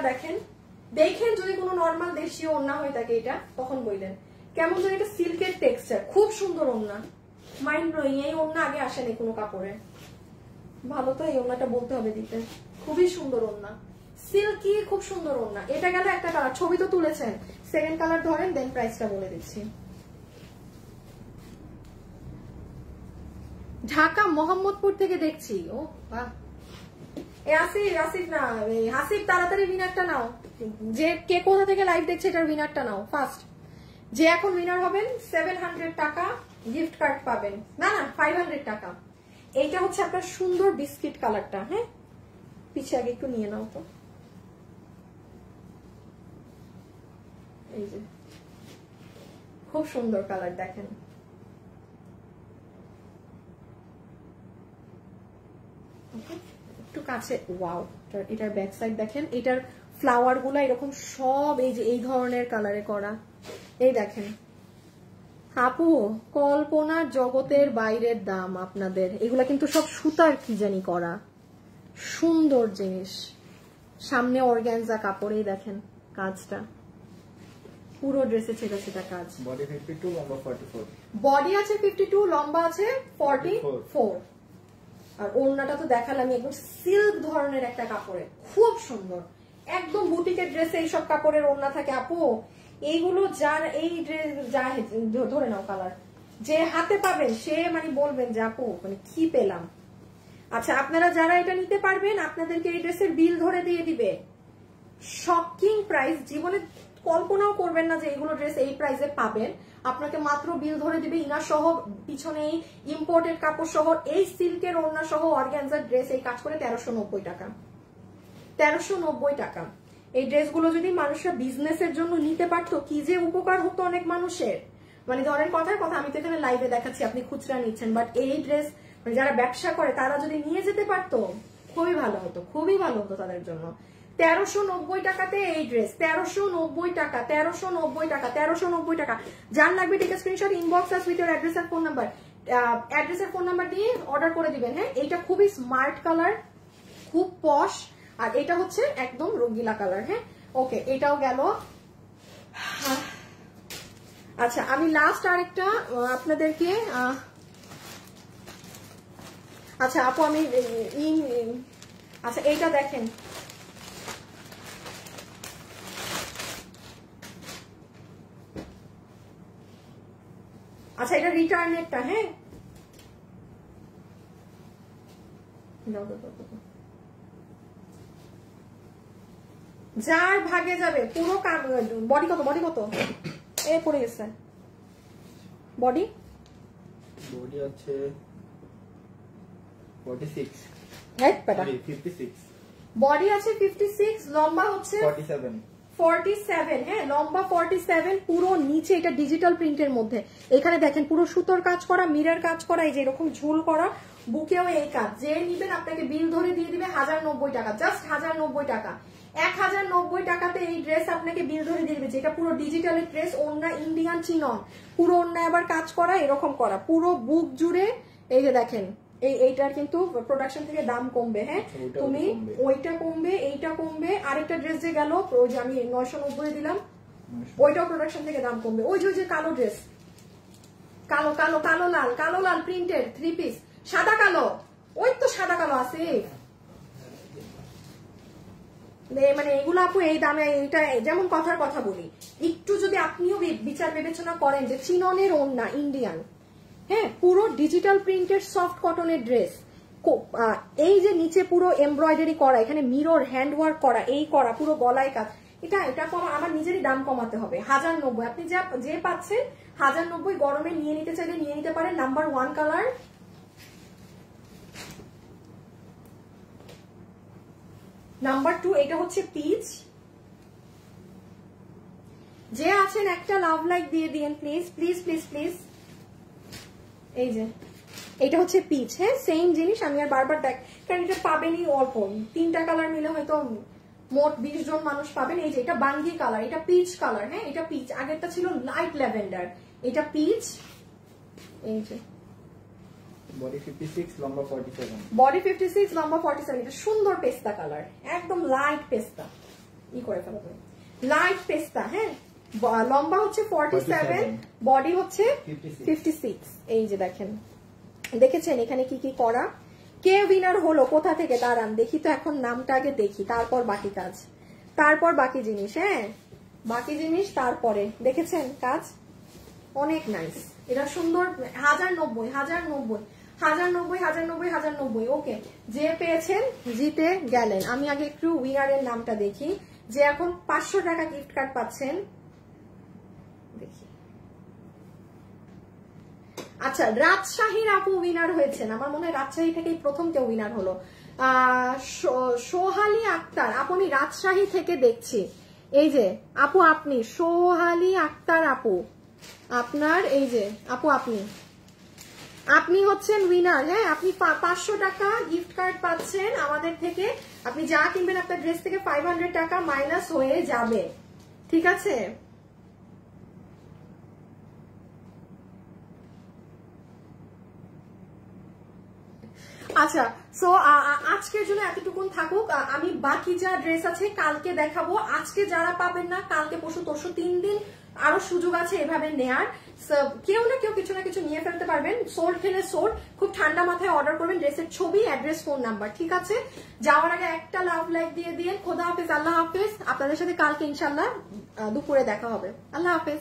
দেখেন যদি কোনো নর্মাল দেশীয় ওড়না হয়ে থাকে এটা, তখন বললেন কেমন যেন এটা সিল্কের টেক্সচার, খুব সুন্দর ওড়না, মাইন্ড ব্লোয়িং। এই ওড়না আগে আসেনি কোনো কাপড়ে, ভালো তো এই ওড়নাটা বলতে হবে দিতে, খুবই সুন্দর ওড়না, সিল্কি, খুব সুন্দর ওড়না। এটা গেল একটা কালার, ছবি তো তুলেছেন, সেকেন্ড কালার ধরেন, দেন প্রাইসটা বলে দিচ্ছি। ঢাকা মোহাম্মদপুর থেকে দেখছি। ও বাহ, আসিফ না, হাসিব তাড়াতাড়ি উইনারটা নাও। যে কে কোথা থেকে লাইভ দেখছে এটার উইনারটা নাও ফার্স্ট। যে এখন উইনার হবেন 700 টাকা গিফট কার্ড পাবেন। না 500 টাকা। এইটা হচ্ছে আপনার সুন্দর বিস্কিট কালারটা। হ্যাঁ, পিছে আগে একটু নিয়ে নাও তো। এই যে খুব সুন্দর কালার, দেখেন। একটু কাছে, ওয়াও, এটার ব্যাক সাইড দেখেন। এটার ফ্লাওয়ার গুলা এরকম সব এই যে এই ধরনের কালারে করা। এই দেখেন আপু, কল্পনার জগতের বাইরের দাম আপনাদের। এগুলা কিন্তু সব সুতার কি জানি করা, সুন্দর জিনিস। সামনে অর্গানজা কাপড়, এই দেখেন কাজটা পুরো ড্রেসে ছেটা ছেটা কাজ। বডি 52, লম্বা 44। বডি আছে 52, লম্বা আছে 44। আর ওড়নাটা তো দেখালাম, একদম সিল্ক ধরনের একটা কাপড়ে, খুব সুন্দর। একদম বুটিকের ড্রেসে এইসব কাপড়ের ওড়না থাকে আপু। এইগুলো যার এই ড্রেস যা ধরে নাও কালার, যে হাতে পাবেন সে মানে বলবেন যে আপু মানে কি পেলাম। আচ্ছা, আপনারা যারা এটা নিতে পারবেন আপনাদেরকে এই ড্রেসের বিল ধরে দিয়ে দিবে। শকিং প্রাইস, জীবনে কল্পনাও করবেন না যে এইগুলো ড্রেস এই প্রাইসে পাবেন। আপনাকে মাত্র বিল ধরে দিবে ইনার সহ, পিছনে ইম্পোর্টেড কাপড় সহ, এই সিল্কের ওড়না সহ অর্গানজার ড্রেস এই কাজ করে 1390 টাকা। 1390 টাকা। এই ড্রেসগুলো যদি মানুষরা বিজনেসের জন্য নিতে পারতো, কি যে উপকার হতো অনেক মানুষের। মানে ধরেন কথার কথা, আমি তো এখানে লাইভে দেখাচ্ছি আপনি খুচরা নিচ্ছেন, বাট এই ড্রেস মানে যারা ব্যবসা করে তারা যদি নিয়ে যেতে পারতো খুবই ভালো হতো, খুবই ভালো হতো তাদের জন্য। 1390 টাকাতে এই ড্রেস, 1390 টাকা, 1390 টাকা, 1390 টাকা। যার লাগবে take screenshot, inbox us with your address আর ফোন নাম্বার। অ্যাড্রেস আর ফোন নাম্বার দিয়ে অর্ডার করে দিবেন। হ্যাঁ, এইটা খুবই স্মার্ট কালার, খুব পশ। আর এটা হচ্ছে একদম রঙ্গিলা কালার। হ্যাঁ, ওকে, এটাও গেল। আচ্ছা, আমি লাস্ট আরেকটা আপনাদেরকে, আচ্ছা আপু আমি আচ্ছা এইটা দেখেন, আচ্ছা এটা রিটার্নেরটা। হ্যাঁ, যার ভাগে যাবে পুরো কাম। বডি কত, বডি কত? এ পড়ে গেছে বডি। বডি আছে 46। হ্যাঁ বেটা, 56। বডি আছে 56, লম্বা হচ্ছে 47। হ্যাঁ, লম্বা 47। পুরো নিচে এটা ডিজিটাল প্রিন্টের মধ্যে। এখানে দেখেন পুরো সুতোর কাজ করা, মিরর কাজ করা, এই যে এরকম ঝুল করা, বুকেও এই কাজ। যে নিবেন আপনাকে বিল ধরে দিয়ে দিবে 1090 টাকা, জাস্ট 1090 টাকা। 1090 টাকাতে এই ড্রেস আপনাকে বিল ধরে দিয়ে দিবে। যেটা পুরো ডিজিটাল ড্রেস, ওড়না ইন্ডিয়ান চিনন, পুরো ওড়না আবার কাজ করা, এরকম করা পুরো বুক জুড়ে। এই যে দেখেন, এইটার কিন্তু প্রোডাকশন থেকে দাম কমবে। হ্যাঁ, তুমি ওইটা কমবে, এইটা কমবে। আরেকটা ড্রেস যে গেল, ওই যে আমি 990 দিলাম, ওইটাও প্রোডাকশন থেকে দাম কমবে। ওই যে কালো ড্রেস, কালো কালো কালো লাল, কালো লাল প্রিন্টেড 3 পিস, সাদা কালো, ওই তো সাদা কালো আছে। মানে এগুলো আপু এই দামে, এটা যেমন কথার কথা বলি, একটু যদি আপনিও বিচার বিবেচনা করেন যে চিননের ওড়না ইন্ডিয়ান, হ্যাঁ, পুরো ডিজিটাল প্রিন্টেড সফট কটনের ড্রেস, এই যে নিচে পুরো এমব্রয়ডারি করা, এখানে মিরর হ্যান্ড ওয়ার্ক করা, এই করা পুরো গলায় কাজ। এটা আমার নিজেরই দাম কমাতে হবে। 1090। আপনি যে পাচ্ছেন 1090, গরমে নিয়ে নিতে চাইলে নিয়ে নিতে পারেন। নাম্বার 1 কালার, নাম্বার 2 এটা হচ্ছে পিচ। যে আছেন একটা লাভ লাইক দিয়ে দিন প্লিজ প্লিজ প্লিজ প্লিজ। এই যে এটা হচ্ছে পিচ। হ্যাঁ, সেম জিনিস, আমি আর বারবার দেখ, কারণ এটা পাবেনই অল্প, 3টা কালার মিলে হয়তো মোট 20 জন মানুষ পাবেন। এই যে এটা বাঙ্গি কালার, এটা পিচ কালার। হ্যাঁ, এটা পিচ, আগেরটা ছিল লাইট ল্যাভেন্ডার, এটা পিচ। এই যে বডি 56, লম্বা 47। বডি 56, লম্বা 47। এটা সুন্দর পেস্তা কালার, একদম লাইট পেস্তা, ই করে ফেলো লাইট পেস্তা। হ্যাঁ, লম্বা হচ্ছে 47, বডি হচ্ছে 56। এই যে দেখেন, দেখেছেন এখানে কি কি করা। কে উইনার হলো, কোথা থেকে, দাঁড়ান দেখি তো, এখন নামটা আগে দেখি, তারপর বাকি কাজ, তারপর বাকি জিনিস। হ্যাঁ, বাকি জিনিস তারপরে। দেখেছেন কাজ অনেক নাইস, এটা সুন্দর। 1090, 1090 ওকে, যে পেয়েছেন জিতে গেলেন। আমি আগে একটু উইনারের নামটা দেখি, যে এখন 500 টাকা গিফট কার্ড পাচ্ছেন। দেখি, আচ্ছা রাজশাহীর আপু উইনার হয়েছেন, আমার মনে হয় রাজশাহী থেকেই প্রথম কেউ উইনার হলো। সোহালি আক্তার আপু, আমি রাজশাহী থেকে দেখছি। এই যে আপু আপনি, সোহালি আক্তার আপু, আপনার এই যে আপু আপনি হচ্ছেন উইনার। হ্যাঁ, আপনি 500 টাকা গিফট কার্ড পাচ্ছেন আমাদের থেকে। আপনি যা কিনবেন আপনার ড্রেস থেকে 500 টাকা মাইনাস হয়ে যাবে, ঠিক আছে? আচ্ছা, সো আজকের জন্য এতটুকুন থাকুক। আমি বাকি যা ড্রেস আছে কালকে দেখাবো। আজকে যারা পাবেন না, কালকে পরশু তরশু 3 দিন আরো সুযোগ আছে এভাবে নেয়ার। কেউ না কেউ কিছু না কিছু নিয়ে ফেলতে পারবেন। সোল্ড খেলে সোল্ড, খুব ঠান্ডা মাথায় অর্ডার করবেন, ড্রেসের ছবি, অ্যাড্রেস, ফোন নাম্বার, ঠিক আছে? যাওয়ার আগে একটা লাভ লাইক দিয়ে খোদা হাফেজ, আল্লাহ হাফেজ। আপনাদের সাথে কালকে ইনশাল্লাহ দুপুরে দেখা হবে। আল্লাহ হাফেজ।